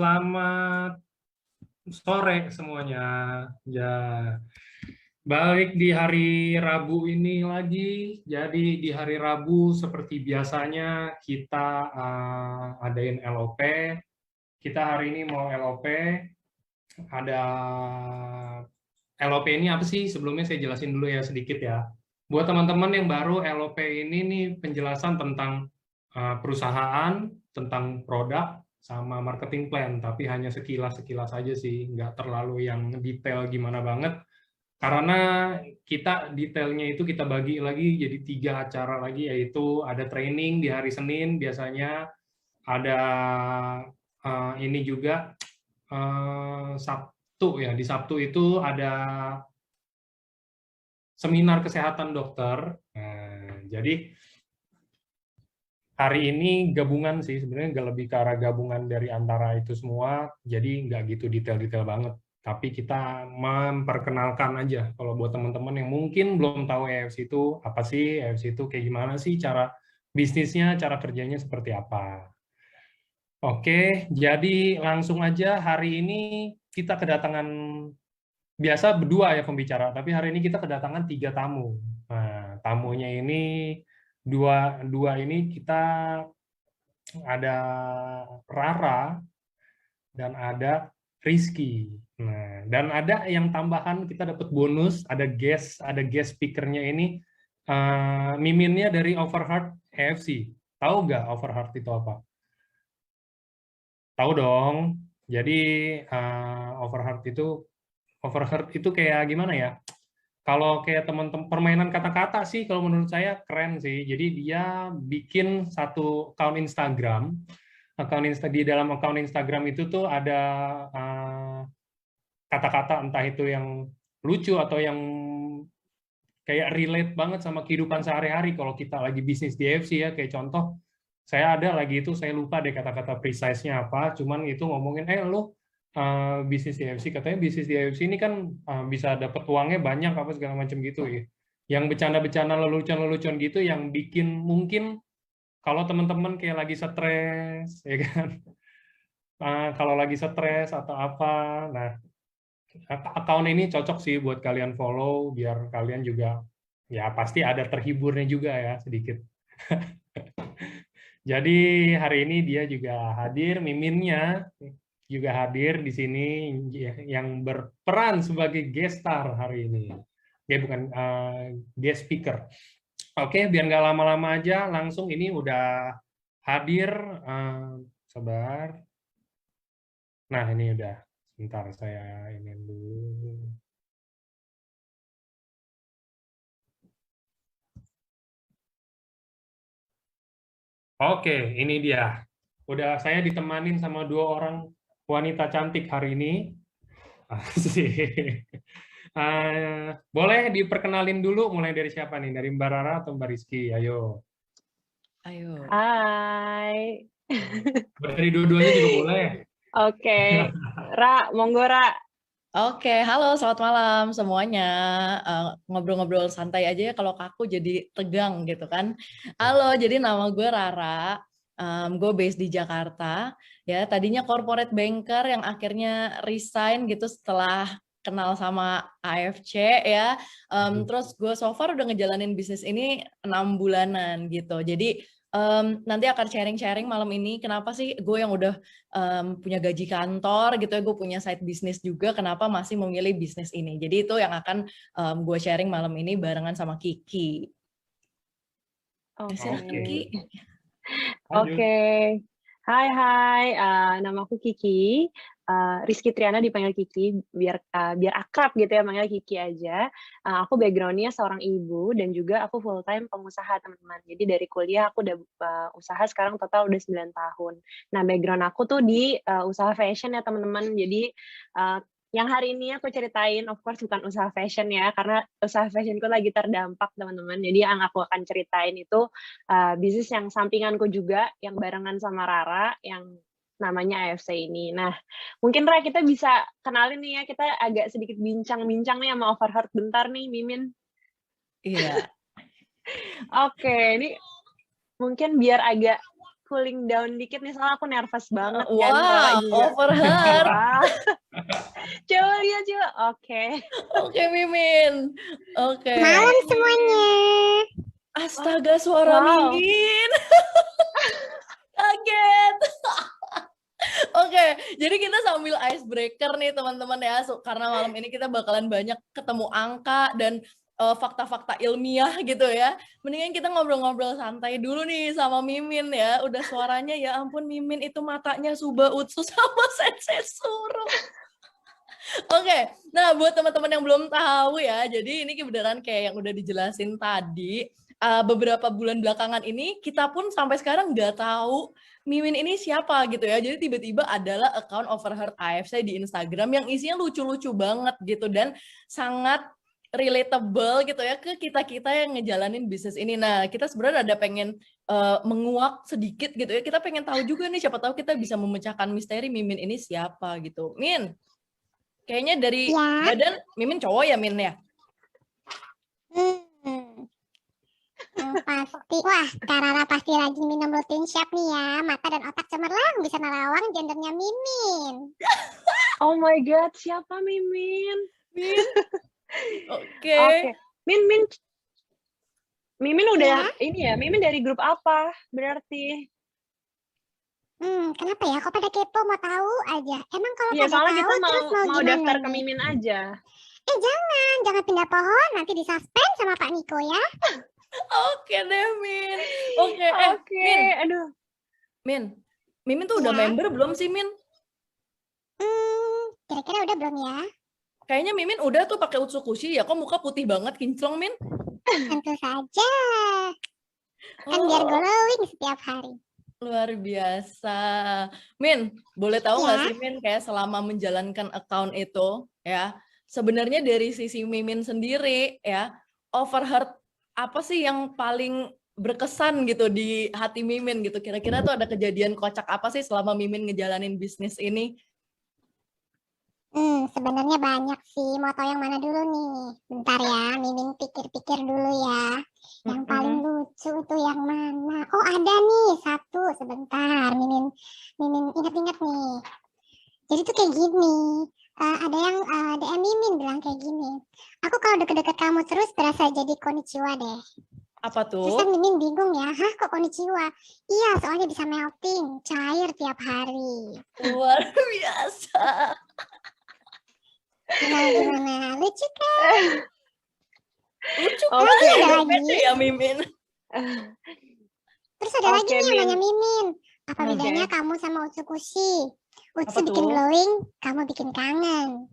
Selamat sore semuanya. Ya, balik di hari Rabu ini lagi. Jadi di hari Rabu seperti biasanya kita adain LOP. Kita hari ini mau LOP. Ada LOP ini apa sih? Sebelumnya saya jelasin dulu ya sedikit ya. Buat teman-teman yang baru, LOP ini nih penjelasan tentang perusahaan, tentang produk, sama marketing plan, tapi hanya sekilas-sekilas aja sih, nggak terlalu yang detail gimana banget. Karena kita detailnya itu kita bagi lagi jadi 3 acara lagi, yaitu ada training di hari Senin biasanya, ada ini juga Sabtu ya, di Sabtu itu ada seminar kesehatan dokter. Nah, jadi hari ini gabungan sih, sebenarnya nggak lebih ke arah gabungan dari antara itu semua, jadi nggak gitu detail-detail banget. Tapi kita memperkenalkan aja, kalau buat teman-teman yang mungkin belum tahu EFC itu apa sih, EFC itu kayak gimana sih cara bisnisnya, cara kerjanya seperti apa. Oke, jadi langsung aja hari ini kita kedatangan, biasa berdua ya pembicara, tapi hari ini kita kedatangan 3 tamu. Nah, tamunya ini dua ini kita ada Rara dan ada Rizky. Nah, dan ada yang tambahan, kita dapat bonus, ada guest speakernya ini miminnya dari Overheart EFC. Tahu nggak Overheart itu apa? Tahu dong. Jadi Overheart itu kayak gimana ya? Kalau kayak teman-teman permainan kata-kata sih, kalau menurut saya keren sih. Jadi dia bikin satu akun Instagram. Di dalam akun Instagram itu tuh ada kata-kata entah itu yang lucu atau yang kayak relate banget sama kehidupan sehari-hari. Kalau kita lagi bisnis di FC ya, kayak contoh, saya ada lagi itu, saya lupa deh kata-kata precise-nya apa, cuman itu ngomongin, lo bisnis di FC, katanya bisnis di FC ini kan bisa dapat uangnya banyak, apa segala macam gitu ya. Yang bercanda-bercanda lelucon-lelucon gitu, yang bikin mungkin kalau teman-teman kayak lagi stres, ya kan, kalau lagi stres atau apa, nah, akun ini cocok sih buat kalian follow, biar kalian juga, ya pasti ada terhiburnya juga ya, sedikit. Jadi hari ini dia juga hadir, miminnya juga hadir di sini yang berperan sebagai guest star hari ini. Dia bukan guest speaker. Oke, biar nggak lama-lama aja, langsung ini udah hadir. Sabar. Nah, ini udah. Sebentar, saya ini dulu. Oke, ini dia. Udah saya ditemanin sama 2 orang wanita cantik hari ini. Asik. Boleh diperkenalin dulu, mulai dari siapa nih? Dari Mbak Rara atau Mbak Rizky? Ayo. Ayo. Hai. Dari dua-duanya juga boleh. Oke. Ra, monggo Ra. Oke, halo, selamat malam semuanya. Ngobrol-ngobrol santai aja ya, kalau kaku jadi tegang gitu kan. Halo, jadi nama gue Rara, gue based di Jakarta. Ya, tadinya corporate banker yang akhirnya resign gitu setelah kenal sama AFC ya. Terus gue so far udah ngejalanin bisnis ini 6 bulanan gitu. Jadi nanti akan sharing-sharing malam ini kenapa sih gue yang udah punya gaji kantor gitu ya, gue punya side bisnis juga, kenapa masih memilih bisnis ini. Jadi itu yang akan gue sharing malam ini barengan sama Kiki. Oke. Oke. Hai, nama aku Kiki. Rizky Triana dipanggil Kiki, biar akrab gitu ya, manggil Kiki aja. Aku background-nya seorang ibu dan juga aku full time pengusaha, teman-teman. Jadi dari kuliah aku udah usaha sekarang total udah 9 tahun. Nah, background aku tuh di usaha fashion ya, teman-teman. Jadi yang hari ini aku ceritain, of course bukan usaha fashion ya, karena usaha fashionku lagi terdampak, teman-teman. Jadi yang aku akan ceritain itu bisnis yang sampinganku juga, yang barengan sama Rara, yang namanya AFC ini. Nah, mungkin Ra, kita bisa kenalin nih ya, kita agak sedikit bincang-bincang nih sama Overheart bentar nih, Mimin. Iya. Oke, ini mungkin biar agak cooling down dikit nih, soalnya aku nervous banget kan, Wow, Rara juga. overheard. Wah. Coba lihat coba. Oke. Oke, Mimin. Oke. Malam semuanya. Astaga, suara Wow. Mimin. Kaget. Oke, jadi kita sambil icebreaker nih teman-teman ya, karena malam ini kita bakalan banyak ketemu angka dan fakta-fakta ilmiah gitu ya. Mendingan kita ngobrol-ngobrol santai dulu nih sama Mimin ya. Udah suaranya ya ampun Mimin itu matanya Suba Utsu sama Sensei Suro. Oke, nah buat teman-teman yang belum tahu ya, jadi ini beneran kayak yang udah dijelasin tadi. Beberapa bulan belakangan ini kita pun sampai sekarang nggak tahu Mimin ini siapa gitu ya. Jadi tiba-tiba adalah account Overheard AFC di Instagram yang isinya lucu-lucu banget gitu dan sangat relatable gitu ya ke kita-kita yang ngejalanin bisnis ini. Nah, kita sebenarnya ada pengen menguak sedikit gitu ya. Kita pengen tahu juga nih, siapa tahu kita bisa memecahkan misteri Mimin ini siapa gitu. Min, kayaknya dari badan Mimin cowok ya, Min ya? Yang pasti, wah Kak Rara pasti rajin minum rutin shake nih ya. Mata dan otak cemerlang, bisa nerawang gendernya Mimin. Oh my god, siapa Mimin? Min. Oke. Mimin udah ini ya, Mimin dari grup apa berarti? Kenapa ya? Kok pada kepo mau tahu aja? Emang kalau Iya, pada soalnya tahu kita terus mau mau gimana daftar ke nih? Mimin aja. Jangan pindah pohon, nanti disuspend sama Pak Niko ya. Oke deh, Min. Oke, Oke, Min. aduh. Mimin tuh udah member belum sih, Min? Kira-kira udah belum ya? Kayaknya Mimin udah tuh pakai Utsukushi ya. Kok muka putih banget, kinclong, Min? Tentu saja. Kan biar glowing setiap hari. Luar biasa. Min, boleh tahu nggak sih, Min, kayak selama menjalankan account itu, ya, sebenarnya dari sisi Mimin sendiri, ya, Overheard apa sih yang paling berkesan gitu di hati Mimin gitu? Kira-kira tuh ada kejadian kocak apa sih selama Mimin ngejalanin bisnis ini? Sebenarnya banyak sih. Mau tahu yang mana dulu nih? Bentar ya, Mimin pikir-pikir dulu ya. Yang paling lucu itu yang mana? Oh ada nih satu, sebentar. Mimin ingat-ingat nih. Jadi tuh kayak gini. Ada yang DM Mimin bilang kayak gini. Aku kalau deket-deket kamu terus berasa jadi konnichiwa deh. Apa tuh? Terus kan Mimin bingung ya, hah kok konnichiwa? Iya, soalnya bisa melting, cair tiap hari. Luar biasa. Gimana? Lucu kan? Lucu Oke, kan? ada lagi. Ya, Mimin. Terus ada lagi nih yang nanya Mimin. Apa bedanya kamu sama Utsukushi? Utsu bikin glowing, kamu bikin kangen.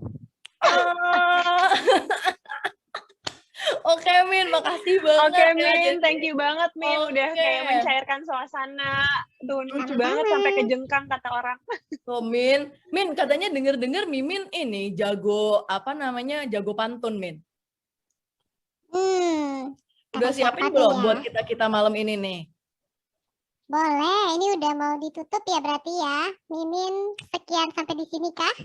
Oke, Min, makasih banget. Oke, Min, thank you banget, Min. Udah kayak Oke. mencairkan suasana. Tuh, lucu banget sampai kejengkang kata orang. Tuh, Min, katanya denger-denger Mimin ini jago, apa namanya, jago pantun, Min. Udah siapin belum buat kita malam ini nih? Boleh, ini udah mau ditutup ya berarti ya. Mimin, sekian sampai di sini kah?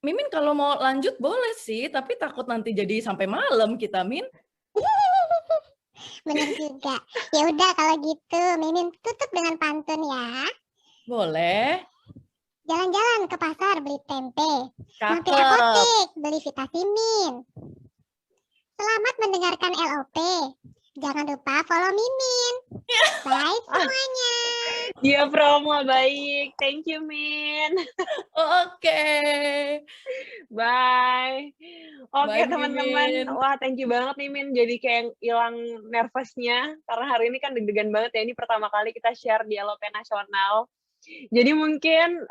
Mimin kalau mau lanjut boleh sih, tapi takut nanti jadi sampai malam kita, Min. Bener juga. Ya udah kalau gitu, Mimin tutup dengan pantun ya. Boleh. Jalan-jalan ke pasar beli tempe. Mampir Cakep. apotek beli vitamin. Selamat mendengarkan LOP. Jangan lupa follow Mimin. Bye semuanya. Dia promo baik. Thank you, Min. Oke. Bye. Oke, Bye, teman-teman. Mimin. Wah, thank you banget nih, Min. Jadi kayak hilang nervousnya. Karena hari ini kan deg-degan banget ya. Ini pertama kali kita share di LOP Nasional. Jadi mungkin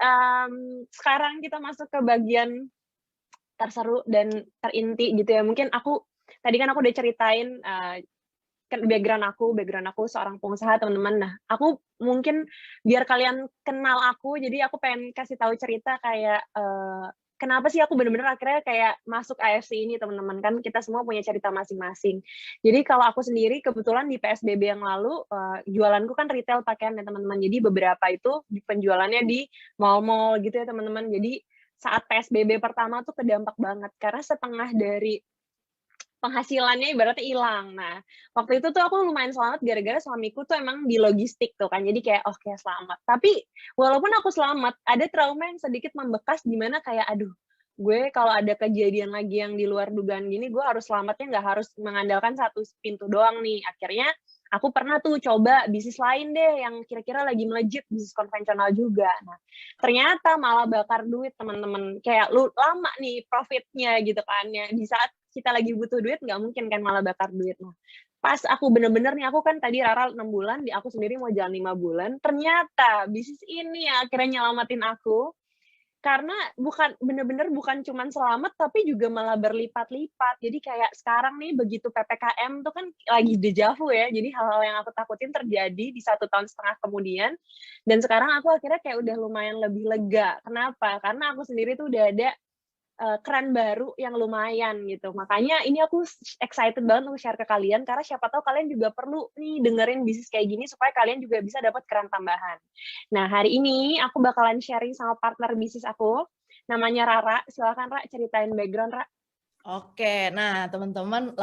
sekarang kita masuk ke bagian terseru dan terinti gitu ya. Mungkin tadi kan aku udah ceritain kan background aku seorang pengusaha, teman-teman. Nah, aku mungkin biar kalian kenal aku, jadi aku pengen kasih tahu cerita kayak kenapa sih aku bener-bener akhirnya kayak masuk AFC ini, teman-teman. Kan kita semua punya cerita masing-masing. Jadi kalau aku sendiri kebetulan di PSBB yang lalu jualanku kan retail pakaian ya, teman-teman. Jadi beberapa itu penjualannya di mall-mall gitu ya, teman-teman. Jadi saat PSBB pertama tuh kedampak banget karena setengah dari penghasilannya ibaratnya hilang. Nah, waktu itu tuh aku lumayan selamat gara-gara suamiku tuh emang di logistik tuh kan, jadi kayak, oke selamat. Tapi walaupun aku selamat, ada trauma yang sedikit membekas di mana kayak, aduh, gue kalau ada kejadian lagi yang di luar dugaan gini, gue harus selamatnya nggak harus mengandalkan satu pintu doang nih. Akhirnya aku pernah tuh coba bisnis lain deh yang kira-kira lagi melejit, bisnis konvensional juga. Nah, ternyata malah bakar duit teman-teman. Kayak lama nih profitnya gitu kan ya. Di saat kita lagi butuh duit nggak mungkin kan malah bakar duit. Nah, pas aku bener-bener nih, aku kan tadi Rara 6 bulan, di aku sendiri mau jalan 5 bulan, ternyata bisnis ini yang akhirnya nyelamatin aku, karena bener-bener bukan cuman selamat, tapi juga malah berlipat-lipat. Jadi kayak sekarang nih begitu PPKM tuh kan lagi deja vu ya, jadi hal-hal yang aku takutin terjadi di 1,5 tahun kemudian, dan sekarang aku akhirnya kayak udah lumayan lebih lega. Kenapa? Karena aku sendiri tuh udah ada keran baru yang lumayan gitu. Makanya ini aku excited banget untuk share ke kalian, karena siapa tahu kalian juga perlu nih dengerin bisnis kayak gini supaya kalian juga bisa dapat keran tambahan. Nah, hari ini aku bakalan sharing sama partner bisnis aku, namanya Rara. Silakan Ra, ceritain background Ra. Oke, nah teman-teman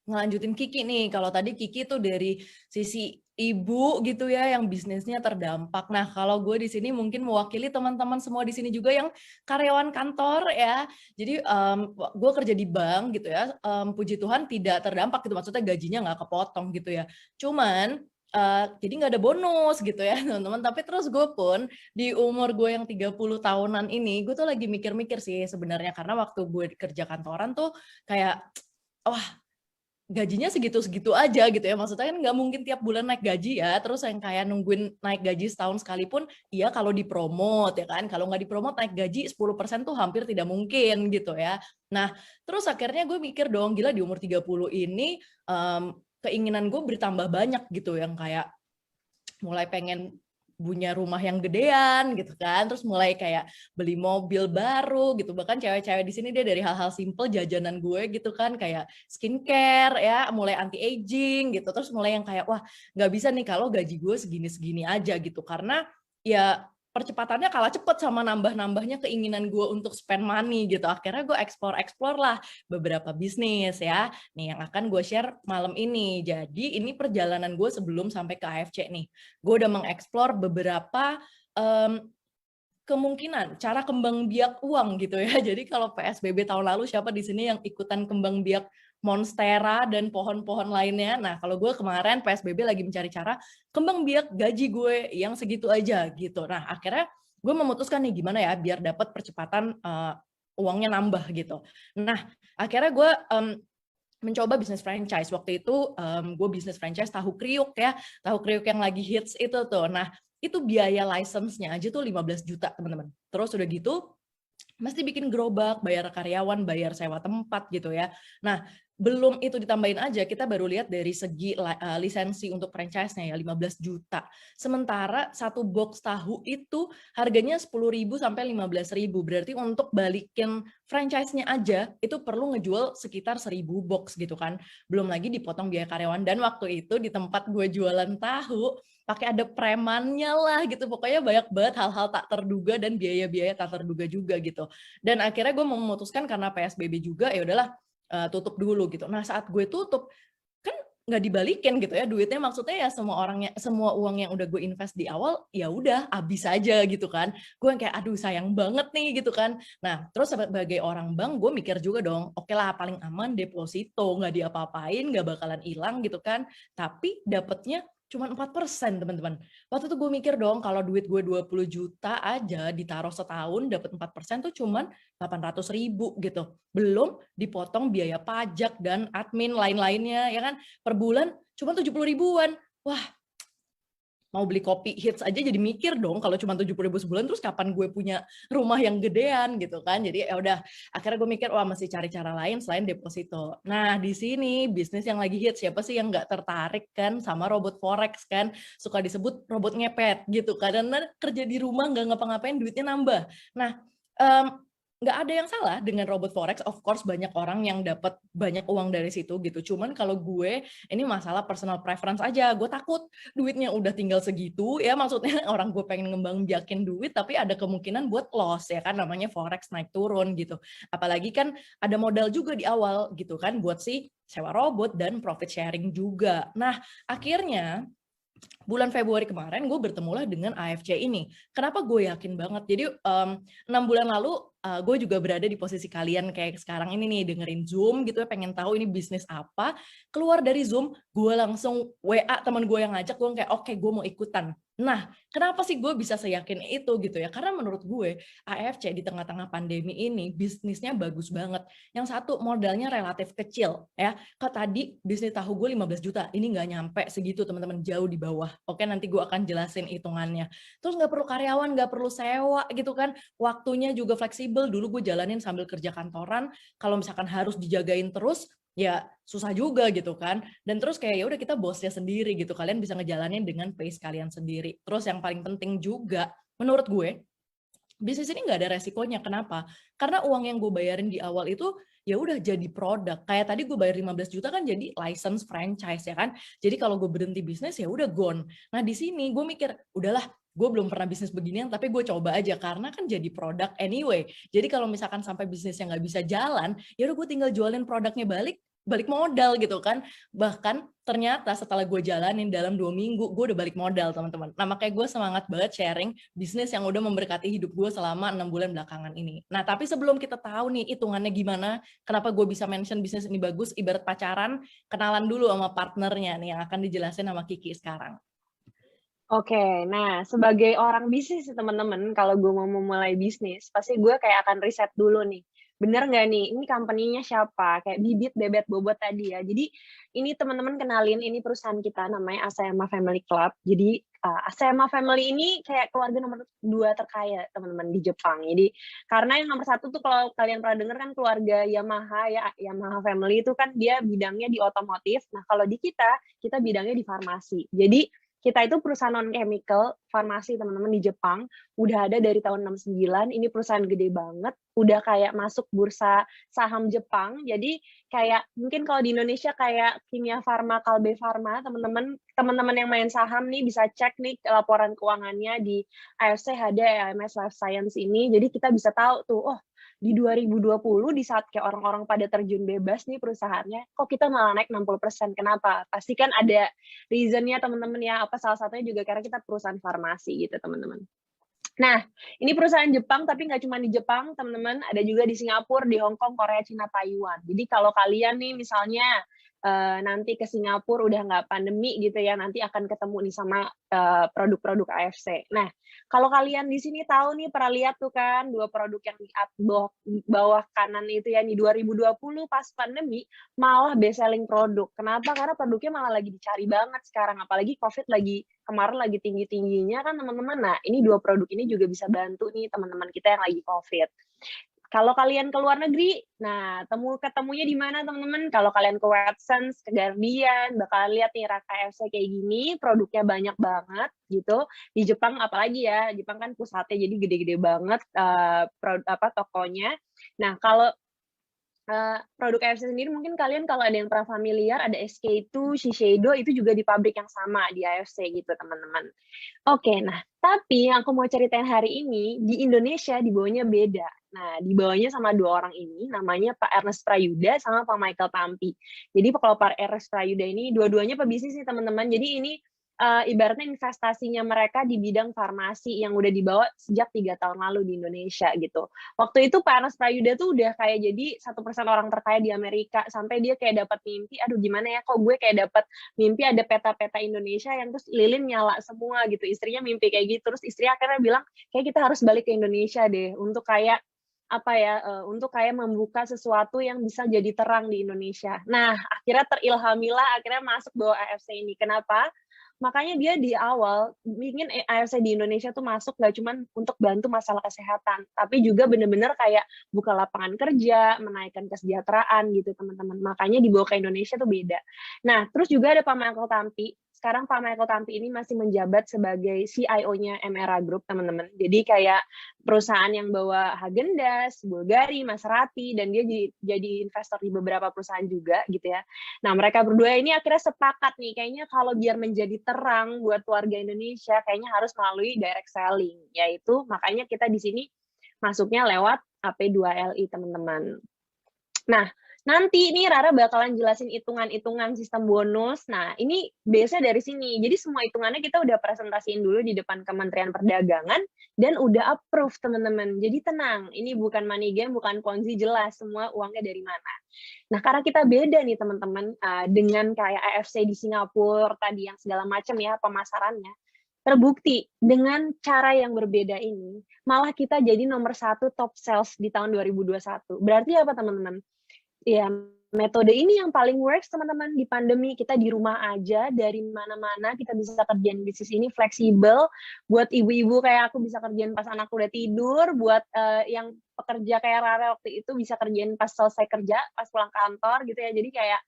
ngelanjutin Kiki nih. Kalau tadi Kiki tuh dari sisi ibu gitu ya yang bisnisnya terdampak. Nah, kalau gue di sini mungkin mewakili teman-teman semua di sini juga yang karyawan kantor ya. Jadi gue kerja di bank gitu ya. Puji Tuhan tidak terdampak gitu. Maksudnya gajinya nggak kepotong gitu ya. Cuman jadi nggak ada bonus gitu ya teman-teman. Tapi terus gue pun di umur gue yang 30 tahunan ini, gue tuh lagi mikir-mikir sih sebenarnya. Karena waktu gue kerja kantoran tuh kayak, wah gajinya segitu-segitu aja gitu ya. Maksudnya kan nggak mungkin tiap bulan naik gaji ya. Terus yang kayak nungguin naik gaji setahun sekalipun, iya kalau dipromot ya kan. Kalau nggak dipromot naik gaji 10% tuh hampir tidak mungkin gitu ya. Nah, terus akhirnya gue mikir dong, gila di umur 30 ini keinginan gue bertambah banyak gitu. Yang kayak mulai pengen punya rumah yang gedean gitu kan, terus mulai kayak beli mobil baru gitu. Bahkan cewek-cewek di sini dia dari hal-hal simple jajanan gue gitu kan, kayak skincare ya, mulai anti aging gitu. Terus mulai yang kayak wah nggak bisa nih kalau gaji gue segini-segini aja gitu, karena ya percepatannya kalah cepet sama nambah-nambahnya keinginan gue untuk spend money gitu. Akhirnya gue explore lah beberapa bisnis ya. Nih yang akan gue share malam ini. Jadi ini perjalanan gue sebelum sampai ke AFC nih. Gue udah mengeksplor beberapa kemungkinan cara kembang biak uang gitu ya. Jadi kalau PSBB tahun lalu siapa di sini yang ikutan kembang biak Monstera dan pohon-pohon lainnya. Nah, kalau gue kemarin PSBB lagi mencari cara kembang biak gaji gue yang segitu aja gitu. Nah, akhirnya gue memutuskan nih gimana ya biar dapat percepatan uangnya nambah gitu. Nah, akhirnya gue mencoba bisnis franchise. Waktu itu gue bisnis franchise tahu kriuk ya. Tahu kriuk yang lagi hits itu tuh. Nah, itu biaya license-nya aja tuh 15 juta teman-teman. Terus udah gitu mesti bikin gerobak, bayar karyawan, bayar sewa tempat gitu ya. Nah, belum itu ditambahin aja, kita baru lihat dari segi lisensi untuk franchise-nya ya 15 juta. Sementara satu box tahu itu harganya 10.000 sampai 15.000. Berarti untuk balikin franchise-nya aja itu perlu ngejual sekitar 1.000 box gitu kan. Belum lagi dipotong biaya karyawan. Dan waktu itu di tempat gue jualan tahu pakai ada premannya lah gitu. Pokoknya banyak banget hal-hal tak terduga dan biaya-biaya tak terduga juga gitu. Dan akhirnya gue memutuskan karena PSBB juga ya udahlah tutup dulu gitu. Nah, saat gue tutup kan nggak dibalikin gitu ya duitnya, maksudnya ya semua uang yang udah gue invest di awal ya udah habis aja gitu kan. Gue kayak aduh sayang banget nih gitu kan. Nah, terus sebagai orang bank gue mikir juga dong, oke lah paling aman deposito, nggak diapa-apain, nggak bakalan hilang gitu kan. Tapi dapetnya cuma 4% teman-teman. Waktu itu gue mikir dong kalau duit gue 20 juta aja ditaruh setahun dapat 4% tuh cuman 800.000 gitu. Belum dipotong biaya pajak dan admin lain-lainnya ya kan. Per bulan cuma 70 ribuan. Wah, mau beli kopi hits aja jadi mikir dong kalau cuma 70 ribu sebulan terus kapan gue punya rumah yang gedean gitu kan. Jadi ya udah akhirnya gue mikir wah mesti cari cara lain selain deposito. Nah di sini bisnis yang lagi hits siapa sih yang nggak tertarik kan sama robot forex kan, suka disebut robot ngepet gitu karena kerja di rumah nggak ngapa-ngapain duitnya nambah. Nah nggak ada yang salah dengan robot forex. Of course banyak orang yang dapat banyak uang dari situ gitu. Cuman kalau gue ini masalah personal preference aja. Gue takut duitnya udah tinggal segitu ya, maksudnya orang gue pengen ngembang biakin duit tapi ada kemungkinan buat loss ya kan, namanya forex naik turun gitu. Apalagi kan ada modal juga di awal gitu kan buat si sewa robot dan profit sharing juga. Nah, akhirnya bulan Februari kemarin gue bertemulah dengan AFC ini. Kenapa gue yakin banget? Jadi 6 bulan lalu gue juga berada di posisi kalian kayak sekarang ini nih, dengerin Zoom gitu ya, pengen tahu ini bisnis apa. Keluar dari Zoom, gue langsung WA teman gue yang ngajak, gue kayak oke, gue mau ikutan. Nah, kenapa sih gue bisa seyakin itu gitu ya? Karena menurut gue AFC di tengah-tengah pandemi ini bisnisnya bagus banget. Yang satu, modalnya relatif kecil ya. Kak tadi bisnis tahu gue 15 juta, ini nggak nyampe segitu teman-teman, jauh di bawah. Oke, nanti gue akan jelasin hitungannya. Terus nggak perlu karyawan, nggak perlu sewa gitu kan. Waktunya juga fleksibel. Dulu gue jalanin sambil kerja kantoran. Kalau misalkan harus dijagain terus, ya susah juga gitu kan. Dan terus kayak ya udah kita bosnya sendiri gitu. Kalian bisa ngejalanin dengan pace kalian sendiri. Terus yang paling penting juga, menurut gue, bisnis ini nggak ada resikonya. Kenapa? Karena uang yang gue bayarin di awal itu ya udah jadi produk. Kayak tadi gue bayar 15 juta kan jadi license franchise ya kan. Jadi kalau gue berhenti bisnis ya udah gone. Nah di sini gue mikir, udahlah, gue belum pernah bisnis beginian tapi gue coba aja karena kan jadi produk anyway. Jadi kalau misalkan sampai bisnisnya nggak bisa jalan, ya udah gue tinggal jualin produknya balik modal gitu kan. Bahkan ternyata setelah gue jalanin dalam 2 minggu, gue udah balik modal teman-teman. Nah makanya gue semangat banget sharing bisnis yang udah memberkati hidup gue selama 6 bulan belakangan ini. Nah tapi sebelum kita tahu nih hitungannya gimana, kenapa gue bisa mention bisnis ini bagus, ibarat pacaran, kenalan dulu sama partnernya nih yang akan dijelasin sama Kiki sekarang. Oke, nah sebagai orang bisnis teman-teman, kalau gue mau memulai bisnis, pasti gue kayak akan riset dulu nih. Bener nggak nih, ini company-nya siapa? Kayak bibit, bebet, bobot tadi ya. Jadi ini teman-teman kenalin, ini perusahaan kita namanya Asayama Family Club. Jadi Asayama Family ini kayak keluarga nomor 2 terkaya teman-teman di Jepang. Jadi karena yang nomor 1 tuh kalau kalian pernah dengar kan keluarga Yamaha ya, Yamaha Family itu kan dia bidangnya di otomotif. Nah kalau di kita bidangnya di farmasi. Jadi kita itu perusahaan non-chemical, farmasi teman-teman di Jepang, udah ada dari tahun 69, ini perusahaan gede banget, udah kayak masuk bursa saham Jepang, jadi kayak mungkin kalau di Indonesia kayak Kimia Farma, Kalbe Farma, teman-teman yang main saham nih bisa cek nih laporan keuangannya di AFC HD, AMS Life Science ini, jadi kita bisa tahu tuh, oh di 2020 di saat kayak orang-orang pada terjun bebas nih perusahaannya, kok kita malah naik 60%. Kenapa? Pasti kan ada reason-nya teman-teman ya, apa salah satunya juga karena kita perusahaan farmasi gitu teman-teman. Nah, ini perusahaan Jepang, tapi nggak cuma di Jepang, teman-teman, ada juga di Singapura, di Hong Kong, Korea, Cina, Taiwan. Jadi kalau kalian nih misalnya nanti ke Singapura udah nggak pandemi gitu ya, nanti akan ketemu nih sama produk-produk AFC. Nah, kalau kalian di sini tahu nih, pernah lihat tuh kan 2 produk yang di bawah kanan itu ya, di 2020 pas pandemi malah best selling produk. Kenapa? Karena produknya malah lagi dicari banget sekarang, apalagi COVID kemarin lagi tinggi-tingginya kan teman-teman. Nah, ini 2 produk ini juga bisa bantu nih teman-teman kita yang lagi COVID. Kalau kalian ke luar negeri, nah ketemunya di mana teman-teman? Kalau kalian ke Watsons, ke Guardian, bakal lihat nih rak KFC kayak gini, produknya banyak banget gitu. Di Jepang apalagi ya, Jepang kan pusatnya jadi gede-gede banget tokonya. Nah kalau produk AFC sendiri mungkin kalian kalau ada yang pernah familiar, ada SK2, Shiseido, itu juga di pabrik yang sama di AFC gitu teman-teman. Oke, nah tapi yang aku mau ceritain hari ini, di Indonesia dibawanya beda. Nah, dibawanya sama 2 orang ini, namanya Pak Ernest Prayuda sama Pak Michael Tampi. Jadi kalau Pak Ernest Prayuda ini, dua-duanya pebisnis nih teman-teman. Jadi ini ibaratnya investasinya mereka di bidang farmasi yang udah dibawa sejak 3 tahun lalu di Indonesia gitu. Waktu itu Pak Ernest Prayuda tuh udah kayak jadi 1% orang terkaya di Amerika, sampai dia kayak dapat mimpi, aduh gimana ya kok gue kayak dapat mimpi ada peta-peta Indonesia yang terus lilin nyala semua gitu. Istrinya mimpi kayak gitu, terus istri akhirnya bilang kayak kita harus balik ke Indonesia deh untuk kayak untuk kayak membuka sesuatu yang bisa jadi terang di Indonesia. Nah, akhirnya terilhamilah, akhirnya masuk bawa AFC ini. Kenapa? Makanya dia di awal ingin AFC di Indonesia tuh masuk nggak cuma untuk bantu masalah kesehatan, tapi juga bener-bener kayak buka lapangan kerja, menaikkan kesejahteraan gitu teman-teman. Makanya dibawa ke Indonesia tuh beda. Nah, terus juga ada Pak Michael Tampi. sekarang Pak Michael Tampi ini masih menjabat sebagai CIO-nya MRA Group, teman-teman. Jadi kayak perusahaan yang bawa Häagen-Dazs, Bulgari, Maserati, dan dia jadi investor di beberapa perusahaan juga gitu ya. Nah, mereka berdua ini akhirnya sepakat nih, kayaknya kalau biar menjadi terang buat warga Indonesia, kayaknya harus melalui direct selling, yaitu makanya kita di sini masuknya lewat AP2LI, teman-teman. Nah, nanti ini Rara bakalan jelasin hitungan-hitungan sistem bonus. Nah, ini biasanya dari sini. Jadi semua hitungannya kita udah presentasiin dulu di depan Kementerian Perdagangan dan udah approve, teman-teman. Jadi tenang, ini bukan money game, bukan Ponzi, jelas semua uangnya dari mana. Nah, karena kita beda nih, teman-teman, dengan kayak AFC di Singapura tadi yang segala macam ya pemasarannya. Terbukti dengan cara yang berbeda ini, malah kita jadi nomor 1 top sales di tahun 2021. Berarti apa, teman-teman? Ya, metode ini yang paling works, teman-teman, di pandemi. Kita di rumah aja, dari mana-mana kita bisa kerjain bisnis ini fleksibel. Buat ibu-ibu kayak aku bisa kerjain pas anakku udah tidur, buat yang pekerja kayak Rara waktu itu bisa kerjain pas selesai kerja, pas pulang kantor gitu ya. Jadi kayak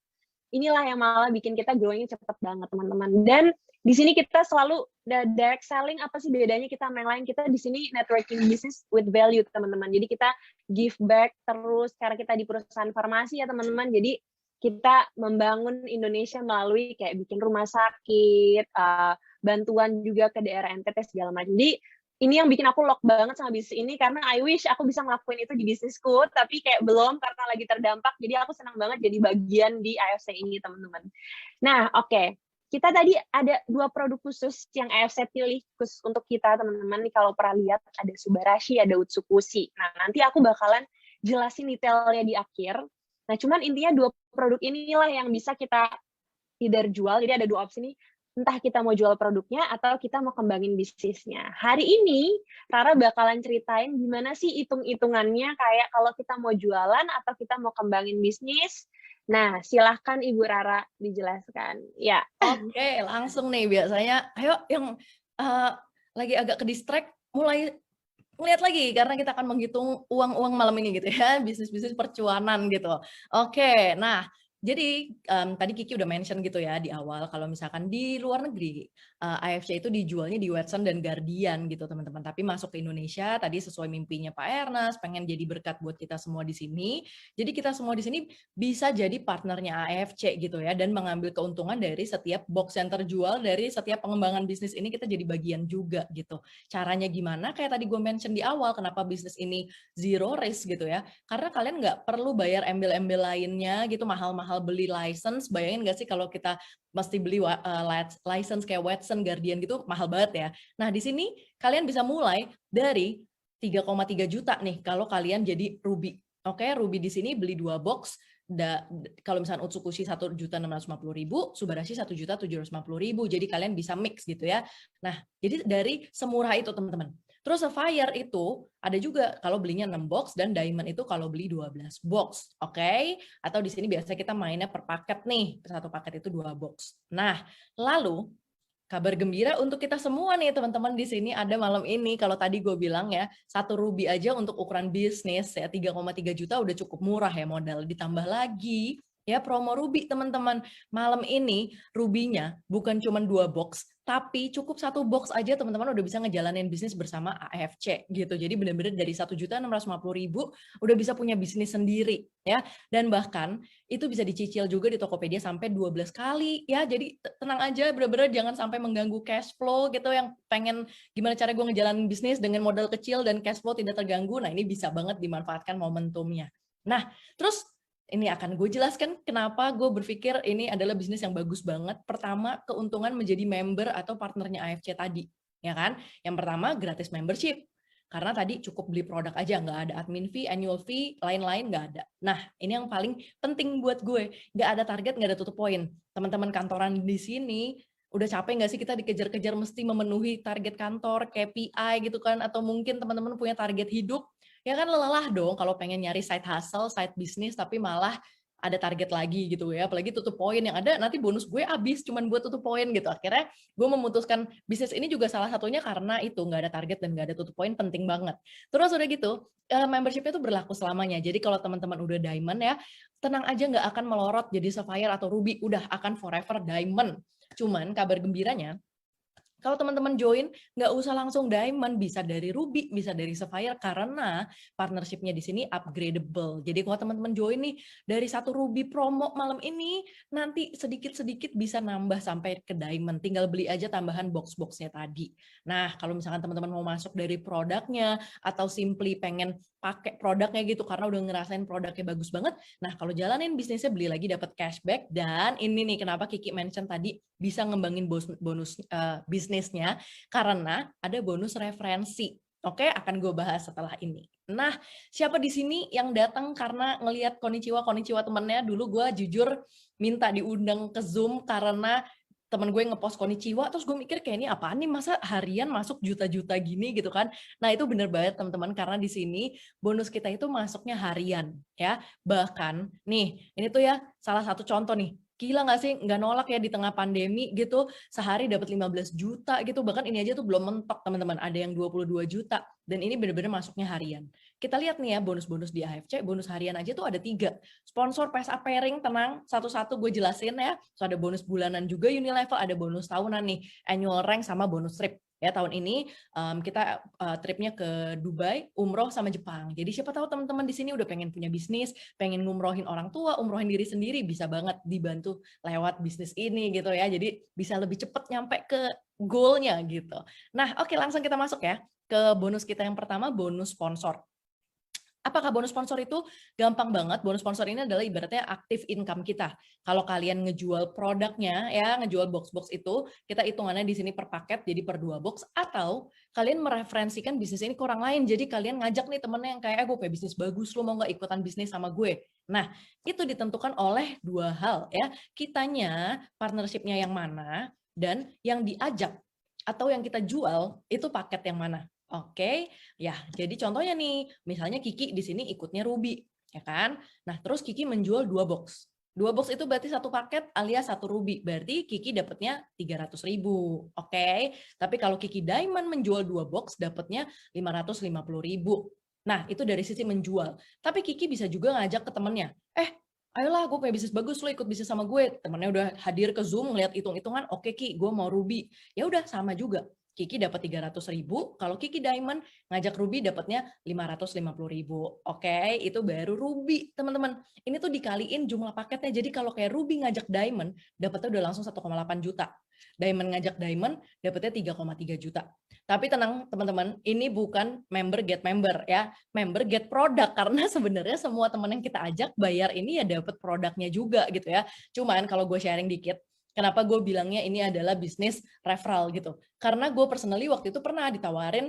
inilah yang malah bikin kita growing-nya cepet banget, teman-teman. Dan di sini kita selalu direct selling. Apa sih bedanya kita sama yang lain? Kita di sini networking business with value, teman-teman. Jadi kita give back terus karena kita di perusahaan farmasi ya, teman-teman. Jadi kita membangun Indonesia melalui kayak bikin rumah sakit, bantuan juga ke daerah NTT segala macam. Jadi ini yang bikin aku lock banget sama bisnis ini, karena I wish aku bisa ngelakuin itu di bisnisku, tapi kayak belum karena lagi terdampak. Jadi aku senang banget jadi bagian di AFC ini, teman-teman. Nah, oke. Kita tadi ada 2 produk khusus yang AFC pilih khusus untuk kita, teman-teman. Nih kalau pernah lihat ada Subarashi, ada Utsukushi. Nah, nanti aku bakalan jelasin detailnya di akhir. Nah, cuman intinya 2 produk inilah yang bisa kita either jual. Jadi ada 2 opsi nih. Entah kita mau jual produknya atau kita mau kembangin bisnisnya. Hari ini Rara bakalan ceritain gimana sih hitung-hitungannya kayak kalau kita mau jualan atau kita mau kembangin bisnis. Nah, silahkan Ibu Rara dijelaskan. Ya. Oke, langsung nih biasanya. Ayo yang lagi agak ke-distract mulai ngeliat lagi karena kita akan menghitung uang-uang malam ini gitu ya, bisnis-bisnis percuanan gitu. Oke, nah jadi tadi Kiki udah mention gitu ya di awal kalau misalkan di luar negeri AFC itu dijualnya di Watson dan Guardian gitu teman-teman, tapi masuk ke Indonesia tadi sesuai mimpinya Pak Ernest, pengen jadi berkat buat kita semua di sini. Jadi kita semua di sini bisa jadi partnernya AFC gitu ya, dan mengambil keuntungan dari setiap box yang terjual, dari setiap pengembangan bisnis ini kita jadi bagian juga gitu. Caranya gimana? Kayak tadi gue mention di awal, kenapa bisnis ini zero risk gitu ya, karena kalian nggak perlu bayar embel-embel lainnya gitu, mahal-mahal beli license. Bayangin nggak sih kalau kita mesti beli license kayak Watson, Guardian gitu, mahal banget ya. Nah, di sini kalian bisa mulai dari 3,3 juta nih kalau kalian jadi Ruby. Oke, Ruby di sini beli 2 box. Kalau misalnya Utsukushi 1.650.000, Subarashi 1.750.000. Jadi kalian bisa mix gitu ya. Nah, jadi dari semurah itu teman-teman. Terus Sapphire itu ada juga kalau belinya 6 box dan Diamond itu kalau beli 12 box. Oke? Atau di sini biasanya kita mainnya per paket nih. Satu paket itu 2 box. Nah, lalu kabar gembira untuk kita semua nih teman-teman di sini ada malam ini. Kalau tadi gue bilang ya, 1 Ruby aja untuk ukuran bisnis ya 3,3 juta udah cukup murah ya modal. Ditambah lagi ya promo Ruby teman-teman. Malam ini Ruby-nya bukan cuma 2 box, tapi cukup 1 box aja teman-teman udah bisa ngejalanin bisnis bersama AFC gitu. Jadi benar-benar dari 1.650.000 udah bisa punya bisnis sendiri ya. Dan bahkan itu bisa dicicil juga di Tokopedia sampai 12 kali ya. Jadi tenang aja, benar-benar jangan sampai mengganggu cash flow gitu, yang pengen gimana cara gue ngejalanin bisnis dengan modal kecil dan cash flow tidak terganggu. Nah, ini bisa banget dimanfaatkan momentumnya. Nah, terus ini akan gue jelaskan kenapa gue berpikir ini adalah bisnis yang bagus banget. Pertama, keuntungan menjadi member atau partnernya AFC tadi, ya kan? Yang pertama, gratis membership. Karena tadi cukup beli produk aja, nggak ada admin fee, annual fee, lain-lain nggak ada. Nah, ini yang paling penting buat gue. Nggak ada target, nggak ada tutup poin. Teman-teman kantoran di sini, udah capek nggak sih kita dikejar-kejar mesti memenuhi target kantor, KPI gitu kan? Atau mungkin teman-teman punya target hidup, ya kan lelah dong kalau pengen nyari side hustle, side business, tapi malah ada target lagi gitu ya. Apalagi tutup poin yang ada, nanti bonus gue habis cuman buat tutup poin gitu. Akhirnya gue memutuskan bisnis ini juga salah satunya karena itu, nggak ada target dan nggak ada tutup poin, penting banget. Terus udah gitu, membership-nya itu berlaku selamanya. Jadi kalau teman-teman udah diamond ya, tenang aja nggak akan melorot jadi sapphire atau ruby, udah akan forever diamond. Cuman kabar gembiranya, kalau teman-teman join, nggak usah langsung diamond, bisa dari ruby, bisa dari sapphire, karena partnership-nya di sini upgradable. Jadi kalau teman-teman join nih, dari satu ruby promo malam ini, nanti sedikit-sedikit bisa nambah sampai ke diamond. Tinggal beli aja tambahan box-boxnya tadi. Nah, kalau misalkan teman-teman mau masuk dari produknya, atau simply pengen pakai produknya gitu, karena udah ngerasain produknya bagus banget, nah kalau jalanin bisnisnya beli lagi dapat cashback, dan ini nih kenapa Kiki mention tadi, bisa ngembangin bonus bisnisnya karena ada bonus referensi. Oke, akan gue bahas setelah ini. Nah, siapa di sini yang datang karena ngelihat konnichiwa temennya? Dulu gue jujur minta diundang ke Zoom karena temen gue ngepost konnichiwa, terus gue mikir kayak ini apaan nih, masa harian masuk juta-juta gini gitu kan. Nah, itu bener banget teman-teman, karena di sini bonus kita itu masuknya harian ya. Bahkan nih, ini tuh ya salah satu contoh nih. Gila nggak sih, nggak nolak ya di tengah pandemi gitu, sehari dapat 15 juta gitu, bahkan ini aja tuh belum mentok teman-teman, ada yang 22 juta, dan ini bener-bener masuknya harian. Kita lihat nih ya, bonus-bonus di AFC, bonus harian aja tuh ada 3. Sponsor PSA Pairing, tenang, satu-satu gue jelasin ya, so ada bonus bulanan juga Unilevel, ada bonus tahunan nih, annual rank sama bonus trip. Ya, tahun ini kita tripnya ke Dubai, umroh sama Jepang. Jadi siapa tahu teman-teman di sini udah pengen punya bisnis, pengen ngumrohin orang tua, umrohin diri sendiri, bisa banget dibantu lewat bisnis ini gitu ya. Jadi bisa lebih cepat nyampe ke goalnya gitu. Nah, oke, langsung kita masuk ya ke bonus kita yang pertama, bonus sponsor. Apakah bonus sponsor itu? Gampang banget. Bonus sponsor ini adalah ibaratnya aktif income kita. Kalau kalian ngejual produknya, ya ngejual box-box itu, kita hitungannya di sini per paket, jadi per 2 box. Atau kalian mereferensikan bisnis ini ke orang lain. Jadi kalian ngajak nih temennya yang kayak, gue punya bisnis bagus, lo mau nggak ikutan bisnis sama gue? Nah, itu ditentukan oleh 2 hal ya. Kitanya, partnership-nya yang mana, dan yang diajak atau yang kita jual itu paket yang mana. Oke, ya jadi contohnya nih, misalnya Kiki di sini ikutnya Ruby, ya kan? Nah terus Kiki menjual 2 box. 2 box itu berarti 1 paket alias 1 Ruby, berarti Kiki dapatnya 300.000, oke? Tapi kalau Kiki Diamond menjual 2 box, dapatnya 550.000. Nah itu dari sisi menjual. Tapi Kiki bisa juga ngajak ke temennya, ayolah gue punya bisnis bagus, lo ikut bisnis sama gue. Temennya udah hadir ke Zoom, ngeliat hitung-hitungan, oke Ki, gue mau Ruby. Ya udah sama juga. Kiki dapat 300.000, kalau Kiki Diamond ngajak Ruby dapatnya 550.000. Oke, itu baru Ruby, teman-teman. Ini tuh dikaliin jumlah paketnya. Jadi kalau kayak Ruby ngajak Diamond, dapatnya udah langsung 1,8 juta. Diamond ngajak Diamond, dapatnya 3,3 juta. Tapi tenang teman-teman, ini bukan member get member ya, member get produk, karena sebenarnya semua teman yang kita ajak bayar ini ya dapat produknya juga gitu ya. Cuman kalau gue sharing dikit, kenapa gue bilangnya ini adalah bisnis referral gitu. Karena gue personally waktu itu pernah ditawarin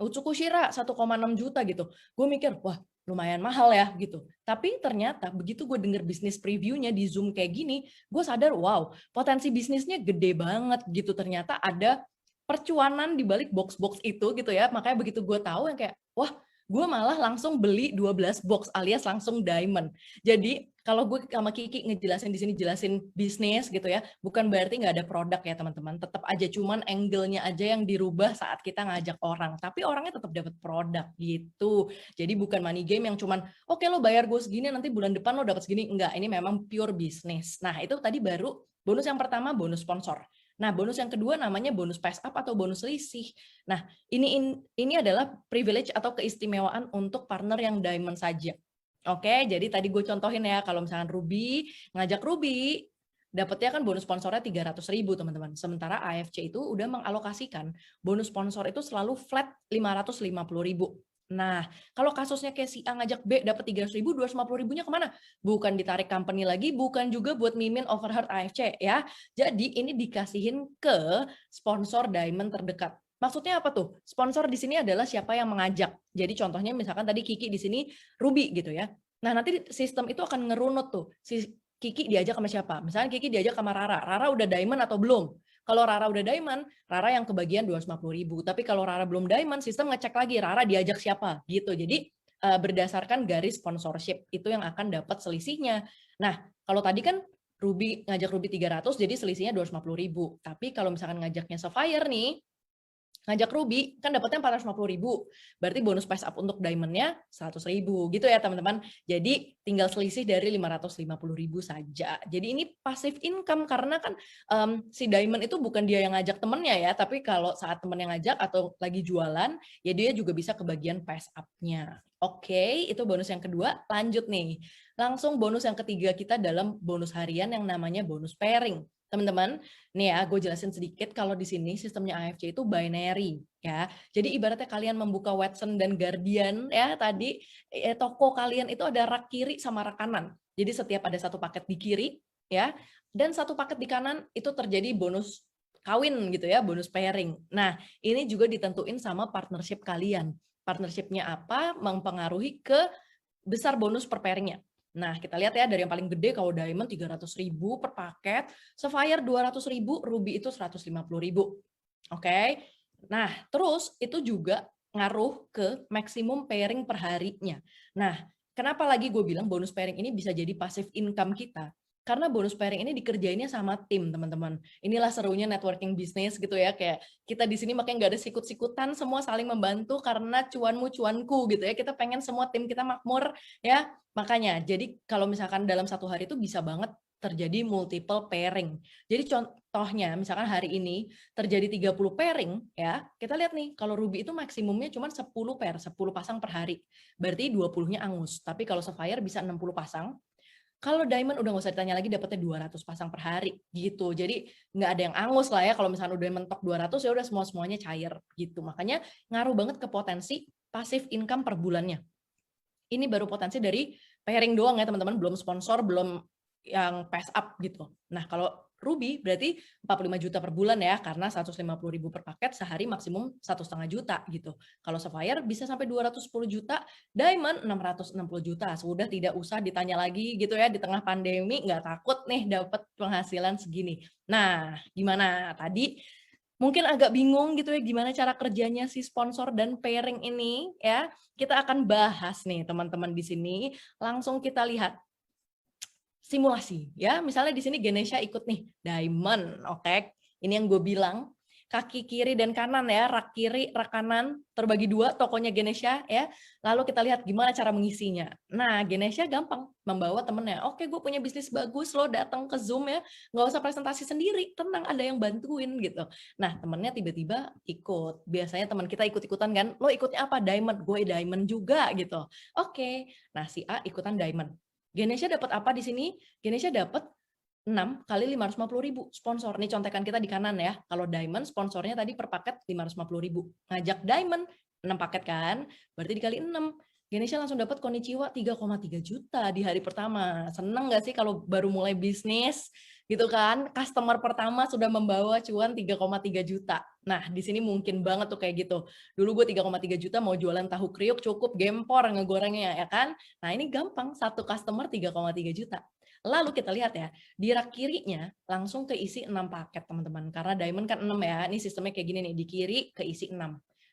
Utsukushira 1,6 juta gitu. Gue mikir, wah lumayan mahal ya gitu. Tapi ternyata begitu gue denger bisnis previewnya di Zoom kayak gini, gue sadar wow, potensi bisnisnya gede banget gitu. Ternyata ada percuanan di balik box-box itu gitu ya. Makanya begitu gue tahu yang kayak, wah gue malah langsung beli 12 box alias langsung diamond. Jadi kalau gue sama Kiki ngejelasin di sini jelasin bisnis gitu ya, bukan berarti nggak ada produk ya teman-teman. Tetap aja cuman angle-nya aja yang dirubah saat kita ngajak orang, tapi orangnya tetap dapat produk gitu. Jadi bukan money game yang cuman oke, lo bayar gue segini nanti bulan depan lo dapat segini. Enggak, ini memang pure bisnis. Nah, itu tadi baru bonus yang pertama, bonus sponsor. Nah, bonus yang kedua namanya bonus pass up atau bonus selisih. Nah, ini adalah privilege atau keistimewaan untuk partner yang diamond saja. Oke, jadi tadi gue contohin ya, kalau misalkan Ruby, ngajak Ruby, dapetnya kan bonus sponsornya 300.000 teman-teman. Sementara AFC itu udah mengalokasikan bonus sponsor itu selalu flat 550.000. Nah, kalau kasusnya kayak si A ngajak B dapat 300.000, 250.000-nya kemana? Bukan ditarik company lagi, bukan juga buat mimin overheard AFC ya. Jadi ini dikasihin ke sponsor diamond terdekat. Maksudnya apa tuh? Sponsor di sini adalah siapa yang mengajak. Jadi contohnya misalkan tadi Kiki di sini Ruby gitu ya. Nah, nanti sistem itu akan ngerunut tuh. Si Kiki diajak sama siapa? Misalnya Kiki diajak sama Rara. Rara udah diamond atau belum? Kalau Rara udah diamond, Rara yang kebagian 250.000. Tapi kalau Rara belum diamond, sistem ngecek lagi Rara diajak siapa gitu. Jadi berdasarkan garis sponsorship itu yang akan dapat selisihnya. Nah, kalau tadi kan Ruby ngajak Ruby 300, jadi selisihnya 250.000. Tapi kalau misalkan ngajaknya Sapphire nih, ngajak Ruby kan dapatnya 450.000, berarti bonus pass up untuk diamondnya 100.000 gitu ya teman-teman. Jadi tinggal selisih dari 550.000 saja. Jadi ini passive income karena kan si diamond itu bukan dia yang ngajak temennya ya, tapi kalau saat temen yang ngajak atau lagi jualan, ya dia juga bisa kebagian pass up-nya. Oke, itu bonus yang kedua. Lanjut nih, langsung bonus yang ketiga kita dalam bonus harian yang namanya bonus pairing. Teman-teman, nih ya, gue jelasin sedikit kalau di sini sistemnya AFC itu binary ya. Jadi ibaratnya kalian membuka Watson dan Guardian ya tadi toko kalian itu ada rak kiri sama rak kanan. Jadi setiap ada satu paket di kiri ya dan satu paket di kanan itu terjadi bonus kawin gitu ya, bonus pairing. Nah, ini juga ditentuin sama partnership kalian. Partnershipnya apa mempengaruhi ke besar bonus per pairingnya. Nah, kita lihat ya dari yang paling gede kalau Diamond 300.000 per paket, Sapphire 200.000, Ruby itu 150.000. Oke. Nah, terus itu juga ngaruh ke maksimum pairing per harinya. Nah, kenapa lagi gue bilang bonus pairing ini bisa jadi passive income kita? Karena bonus pairing ini dikerjainnya sama tim, teman-teman. Inilah serunya networking bisnis gitu ya, kayak kita di sini makanya nggak ada sikut-sikutan, semua saling membantu karena cuanmu cuanku gitu ya. Kita pengen semua tim kita makmur ya. Makanya, jadi kalau misalkan dalam satu hari itu bisa banget terjadi multiple pairing. Jadi contohnya, misalkan hari ini terjadi 30 pairing, ya kita lihat nih, kalau Ruby itu maksimumnya cuma 10 pair, 10 pasang per hari. Berarti 20-nya angus. Tapi kalau Sapphire bisa 60 pasang, kalau Diamond udah nggak usah ditanya lagi, dapatnya 200 pasang per hari gitu. Jadi nggak ada yang angus lah ya, kalau misalnya udah mentok 200 ya udah semuanya cair gitu. Makanya ngaruh banget ke potensi passive income per bulannya. Ini baru potensi dari pairing doang ya teman-teman, belum sponsor, belum yang pass up gitu. Nah kalau Ruby berarti 45 juta per bulan ya, karena 150.000 per paket, sehari maksimum 1,5 juta gitu. Kalau Sapphire bisa sampai 210 juta, Diamond 660 juta. Sudah tidak usah ditanya lagi gitu ya, di tengah pandemi nggak takut nih dapat penghasilan segini. Nah gimana tadi? Mungkin agak bingung gitu ya gimana cara kerjanya si sponsor dan pairing ini ya. Kita akan bahas nih teman-teman di sini. Langsung kita lihat simulasi ya. Misalnya di sini Ganesha ikut nih Diamond, oke. Ini yang gue bilang kaki kiri dan kanan ya, rak kiri, rak kanan terbagi dua tokonya Ganesha ya. Lalu kita lihat gimana cara mengisinya. Nah, Ganesha gampang membawa temennya. Oke, gue punya bisnis bagus, lo datang ke Zoom ya, nggak usah presentasi sendiri, tenang ada yang bantuin gitu. Nah, temennya tiba-tiba ikut. Biasanya teman kita ikut-ikutan kan, lo ikutnya apa? Diamond, gue Diamond juga gitu. Oke, nah si A ikutan Diamond. Ganesha dapat apa di sini? Ganesha dapat 6 kali 550.000 sponsor. Nih contekan kita di kanan ya. Kalau Diamond sponsornya tadi per paket 550.000. Ngajak Diamond 6 paket kan, berarti dikali 6. Ganesha langsung dapat konnichiwa 3,3 juta di hari pertama. Seneng gak sih kalau baru mulai bisnis gitu kan? Customer pertama sudah membawa cuan 3,3 juta. Nah, di sini mungkin banget tuh kayak gitu. Dulu gue 3,3 juta mau jualan tahu kriuk cukup gempor ngegorengnya ya kan? Nah, ini gampang, satu customer 3,3 juta. Lalu kita lihat ya, di rak kirinya langsung keisi 6 paket teman-teman. Karena Diamond kan 6 ya, ini sistemnya kayak gini nih, di kiri keisi 6.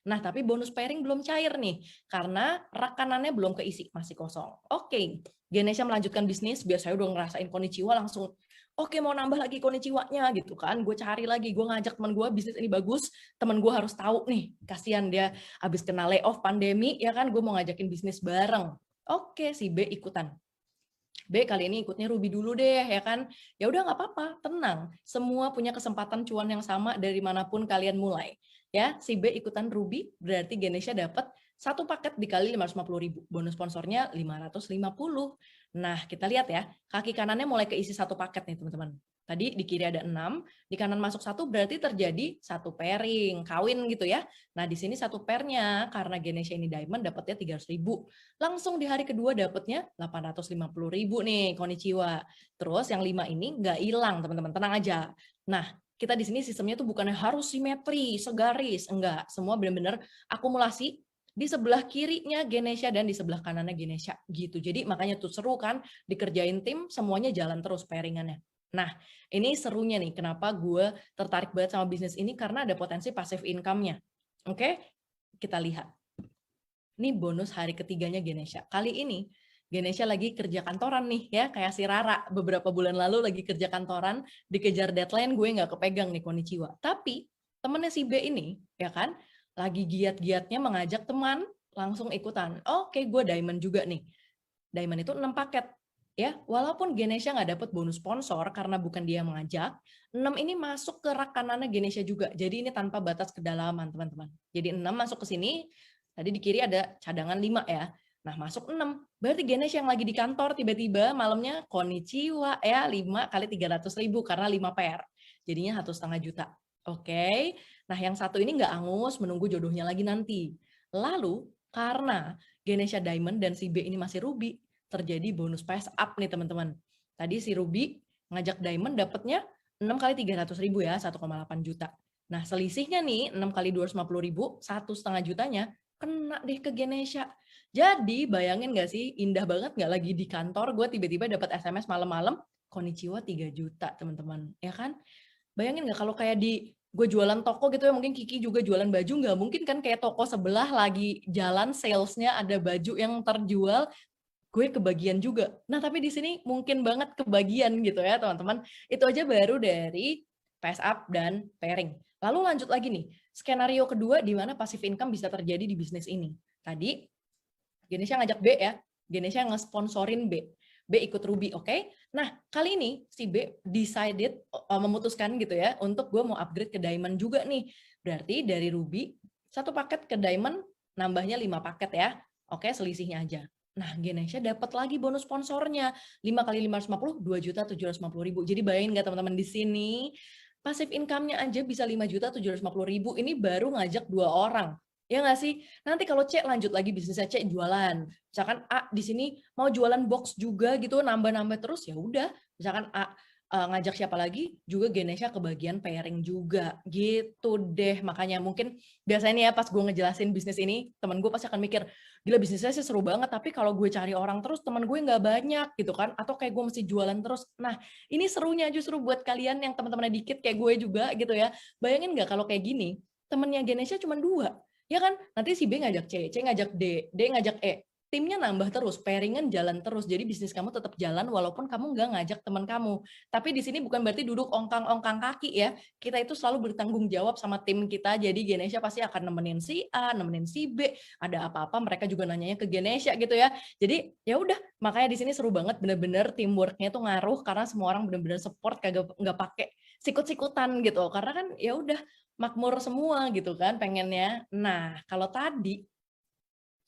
Nah, tapi bonus pairing belum cair nih, karena rak kanannya belum keisi, masih kosong. Oke, Ganesha melanjutkan bisnis, biasanya udah ngerasain konnichiwa langsung, oke mau nambah lagi konnichiwa-nya gitu kan, gue cari lagi, gue ngajak teman gue, bisnis ini bagus, teman gue harus tahu nih, kasihan dia habis kena layoff pandemi, ya kan, gue mau ngajakin bisnis bareng. Oke, si B ikutan. B kali ini ikutnya Ruby dulu deh ya kan. Ya udah nggak apa-apa, tenang. Semua punya kesempatan cuan yang sama dari manapun kalian mulai. Ya, si B ikutan Ruby berarti Ganesha dapat satu paket dikali 550.000. Bonus sponsornya 550. Nah, kita lihat ya, kaki kanannya mulai keisi satu paket nih, teman-teman. Tadi di kiri ada 6, di kanan masuk 1 berarti terjadi satu pairing, kawin gitu ya. Nah, di sini satu pairnya karena Ganesha ini Diamond dapatnya 300.000. Langsung di hari kedua dapatnya 850.000 nih, konnichiwa. Terus yang 5 ini nggak hilang, teman-teman, tenang aja. Nah, kita di sini sistemnya tuh bukannya harus simetri, segaris, enggak. Semua benar-benar akumulasi. Di sebelah kirinya Ganesha dan di sebelah kanannya Ganesha gitu. Jadi makanya tuh seru kan, dikerjain tim, semuanya jalan terus pairingannya. Nah, ini serunya nih, kenapa gue tertarik banget sama bisnis ini, karena ada potensi passive income-nya. Oke, kita lihat. Ini bonus hari ketiganya Ganesha. Kali ini, Ganesha lagi kerja kantoran nih, ya kayak si Rara. Beberapa bulan lalu lagi kerja kantoran, dikejar deadline, gue nggak kepegang nih konnichiwa. Tapi, temennya si B ini, ya kan, lagi giat-giatnya mengajak teman, langsung ikutan. Oke, gue diamond juga nih. Diamond itu 6 paket. Ya, walaupun Ganesha nggak dapat bonus sponsor karena bukan dia yang mengajak, 6 ini masuk ke rak kanannya Ganesha juga. Jadi ini tanpa batas kedalaman, teman-teman. Jadi 6 masuk ke sini, tadi di kiri ada cadangan 5 ya. Nah, masuk 6. Berarti Ganesha yang lagi di kantor tiba-tiba malamnya konnichiwa ya, 5 kali 300.000 karena 5 pair. Jadinya 1,5 juta. Oke. Nah, yang satu ini nggak angus menunggu jodohnya lagi nanti. Lalu, karena Ganesha Diamond dan si B ini masih Ruby, terjadi bonus pass up nih teman-teman. Tadi si Ruby ngajak Diamond dapatnya 6 kali 300.000 ya, 1,8 juta. Nah, selisihnya nih 6 kali 250.000, 1,5 jutanya kena deh ke Ganesha. Jadi bayangin nggak sih, indah banget nggak lagi di kantor, gue tiba-tiba dapat SMS malam-malam, konnichiwa 3 juta teman-teman, ya kan? Bayangin nggak kalau kayak di gue jualan toko gitu ya, mungkin Kiki juga jualan baju, nggak mungkin kan kayak toko sebelah lagi jalan salesnya ada baju yang terjual, gue kebagian juga. Nah, tapi di sini mungkin banget kebagian gitu ya, teman-teman. Itu aja baru dari pass up dan pairing. Lalu lanjut lagi nih, skenario kedua di mana passive income bisa terjadi di bisnis ini. Tadi, Ganesha ngajak B ya, Ganesha nge-sponsorin B. B ikut Ruby, oke? Nah, kali ini si B memutuskan gitu ya, untuk gue mau upgrade ke Diamond juga nih. Berarti dari Ruby, 1 paket ke Diamond, nambahnya 5 paket ya. Oke, selisihnya aja. Nah, Ganesha dapat lagi bonus sponsornya. 5 kali 550, 2.750.000. Jadi bayangin nggak teman-teman di sini, passive income-nya aja bisa 5.750.000. Ini baru ngajak 2 orang. Ya nggak sih? Nanti kalau C lanjut lagi bisnisnya C jualan. Misalkan A di sini mau jualan box juga gitu, nambah-nambah terus, ya udah. Misalkan A ngajak siapa lagi, juga Ganesha kebagian pairing juga. Gitu deh. Makanya mungkin biasanya nih ya pas gue ngejelasin bisnis ini, teman gue pasti akan mikir, gila bisnisnya sih seru banget, tapi kalau gue cari orang terus, teman gue nggak banyak gitu kan. Atau kayak gue mesti jualan terus. Nah, ini serunya justru buat kalian yang teman-temannya dikit kayak gue juga gitu ya. Bayangin nggak kalau kayak gini, temennya Ganesha cuma 2. Ya kan, nanti si B ngajak C ngajak D ngajak E. Timnya nambah terus, pairingan jalan terus. Jadi bisnis kamu tetap jalan walaupun kamu nggak ngajak teman kamu. Tapi di sini bukan berarti duduk ongkang-ongkang kaki ya. Kita itu selalu bertanggung jawab sama tim kita. Jadi Ganesha pasti akan nemenin si A, nemenin si B. Ada apa-apa mereka juga nanyanya ke Ganesha gitu ya. Jadi ya udah, makanya di sini seru banget, bener-bener teamworknya tuh ngaruh karena semua orang bener-bener support, kagak nggak pakai sikut-sikutan gitu. Karena kan ya udah makmur semua gitu kan pengennya. Nah, kalau tadi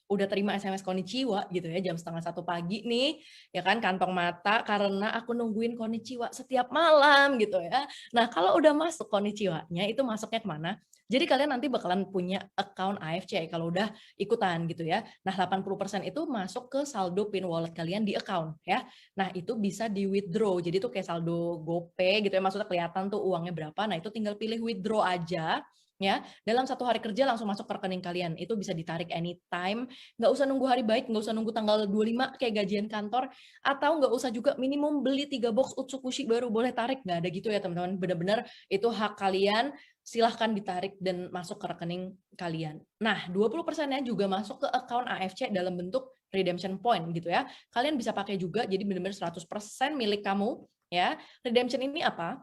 udah terima SMS konnichiwa gitu ya jam 12:30 pagi nih, ya kan, kantong mata karena aku nungguin konnichiwa setiap malam gitu ya. Nah, kalau udah masuk konnichiwanya itu masuknya kemana? Jadi kalian nanti bakalan punya account AFC kalau udah ikutan gitu ya. Nah, 80% itu masuk ke saldo PIN wallet kalian di account ya. Nah, itu bisa di withdraw. Jadi itu kayak saldo GoPay gitu ya, maksudnya kelihatan tuh uangnya berapa. Nah, itu tinggal pilih withdraw aja. Ya, dalam 1 hari kerja langsung masuk ke rekening kalian. Itu bisa ditarik anytime, nggak usah nunggu hari baik, nggak usah nunggu tanggal 25 kayak gajian kantor, atau nggak usah juga minimum beli 3 box Utsukushi baru boleh tarik, nggak ada gitu ya teman-teman. Benar-benar itu hak kalian, silahkan ditarik dan masuk ke rekening kalian. Nah, 20%-nya juga masuk ke account AFC dalam bentuk redemption point gitu ya. Kalian bisa pakai juga, jadi benar-benar 100% milik kamu ya. Redemption ini apa?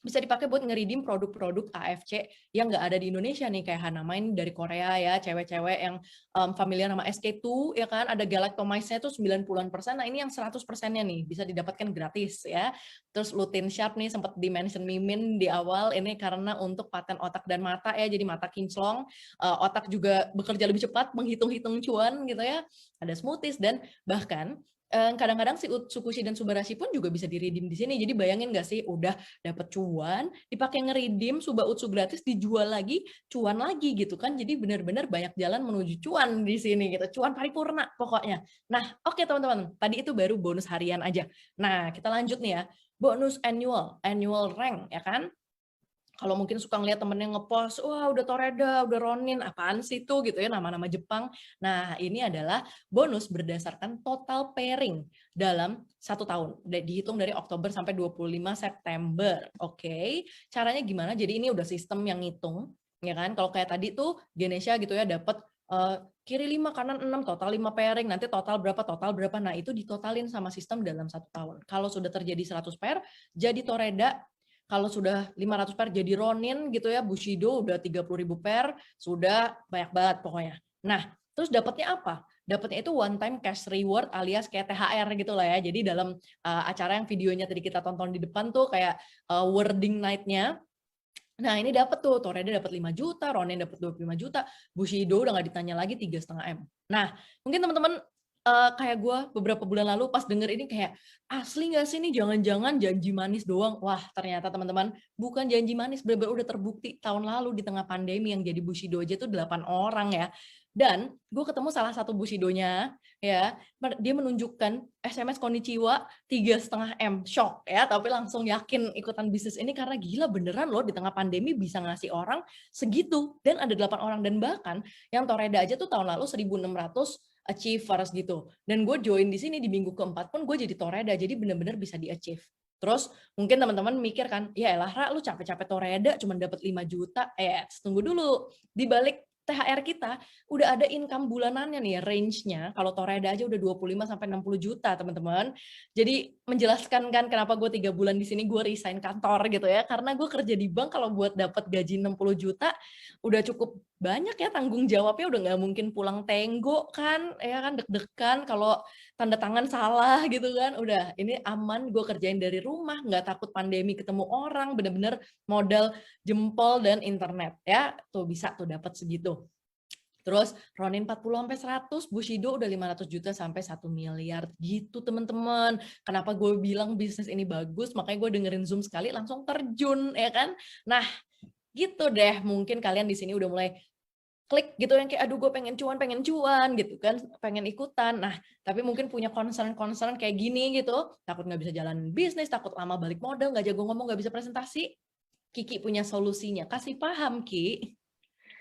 Bisa dipakai buat ngeridim produk-produk AFC yang nggak ada di Indonesia nih, kayak Hanamain dari Korea ya, cewek-cewek yang familiar sama SK2 ya kan, ada galactomyce-nya tuh 90%. Nah, ini yang 100%-nya nih bisa didapatkan gratis ya. Terus lutein sharp nih sempat di-mention Mimin di awal, ini karena untuk paten otak dan mata ya, jadi mata kinclong, otak juga bekerja lebih cepat menghitung-hitung cuan gitu ya. Ada smoothies dan bahkan kadang-kadang si Utsukushi dan Subarashi pun juga bisa di-redeem di sini. Jadi bayangin nggak sih, udah dapet cuan, dipakai nge-redeem Suba Utsu gratis, dijual lagi, cuan lagi gitu kan. Jadi benar-benar banyak jalan menuju cuan di sini gitu. Cuan paripurna pokoknya. Nah, oke teman-teman, tadi itu baru bonus harian aja. Nah, kita lanjut nih ya. Bonus annual rank ya kan. Kalau mungkin suka ngeliat temennya ngepost, wah udah Toreda, udah Ronin, apaan sih itu gitu ya, nama-nama Jepang. Nah, ini adalah bonus berdasarkan total pairing dalam 1 tahun. Dihitung dari Oktober sampai 25 September. Oke, caranya gimana? Jadi ini udah sistem yang ngitung, ya kan? Kalau kayak tadi tuh Ganesha gitu ya, dapat kiri 5, kanan 6, total 5 pairing, nanti total berapa, nah itu ditotalin sama sistem dalam 1 tahun. Kalau sudah terjadi 100 pair, jadi Toreda. kalau sudah 500 pair jadi Ronin gitu ya, Bushido udah 30.000 pair, sudah banyak banget pokoknya. Nah, terus dapatnya apa? Dapatnya itu one time cash reward alias kayak THR gitu lah ya. Jadi dalam acara yang videonya tadi kita tonton di depan tuh kayak wording night-nya. Nah, ini dapat tuh, Toreda dapat 5 juta, Ronin dapat 25 juta, Bushido udah nggak ditanya lagi 3,5 M. Nah, mungkin teman-teman kayak gue beberapa bulan lalu pas denger ini kayak, asli nggak sih ini jangan-jangan janji manis doang? Wah, ternyata teman-teman bukan janji manis, benar-benar udah terbukti tahun lalu di tengah pandemi yang jadi Bushido aja tuh 8 orang ya. Dan gue ketemu salah satu Bushidonya, ya, dia menunjukkan SMS konnichiwa 3,5 M, shock ya, tapi langsung yakin ikutan bisnis ini karena gila beneran loh di tengah pandemi bisa ngasih orang segitu, dan ada 8 orang, dan bahkan yang Toreda aja tuh tahun lalu 1.600 achievers gitu, dan gue join di sini di minggu keempat pun gue jadi Toreda, jadi bener-bener bisa di achieve. Terus mungkin teman-teman mikir kan, ya elah Ra, lu capek-capek Toreda cuma dapat 5 juta, tunggu dulu, di balik THR kita udah ada income bulanannya nih, range-nya kalau Toreda aja udah 25 sampai 60 juta, teman-teman. Jadi menjelaskan kan kenapa gue 3 bulan di sini gue resign kantor gitu ya, karena gue kerja di bank kalau buat dapat gaji 60 juta udah cukup banyak ya, tanggung jawabnya udah nggak mungkin pulang tenggo kan, ya kan deg-degan kalau tanda tangan salah gitu kan, udah ini aman gue kerjain dari rumah, nggak takut pandemi ketemu orang, bener-bener modal jempol dan internet ya, tuh bisa tuh dapat segitu. Terus Ronin 40 sampai 100, Bushido udah 500 juta sampai 1 miliar gitu teman-teman. Kenapa gue bilang bisnis ini bagus, makanya gue dengerin Zoom sekali langsung terjun ya kan. Nah, gitu deh, mungkin kalian di sini udah mulai klik gitu yang kayak aduh gue pengen cuan gitu kan, pengen ikutan. Nah, tapi mungkin punya concern kayak gini gitu, takut nggak bisa jalan bisnis, takut lama balik modal, nggak jago ngomong, nggak bisa presentasi. Kiki punya solusinya, kasih paham Ki.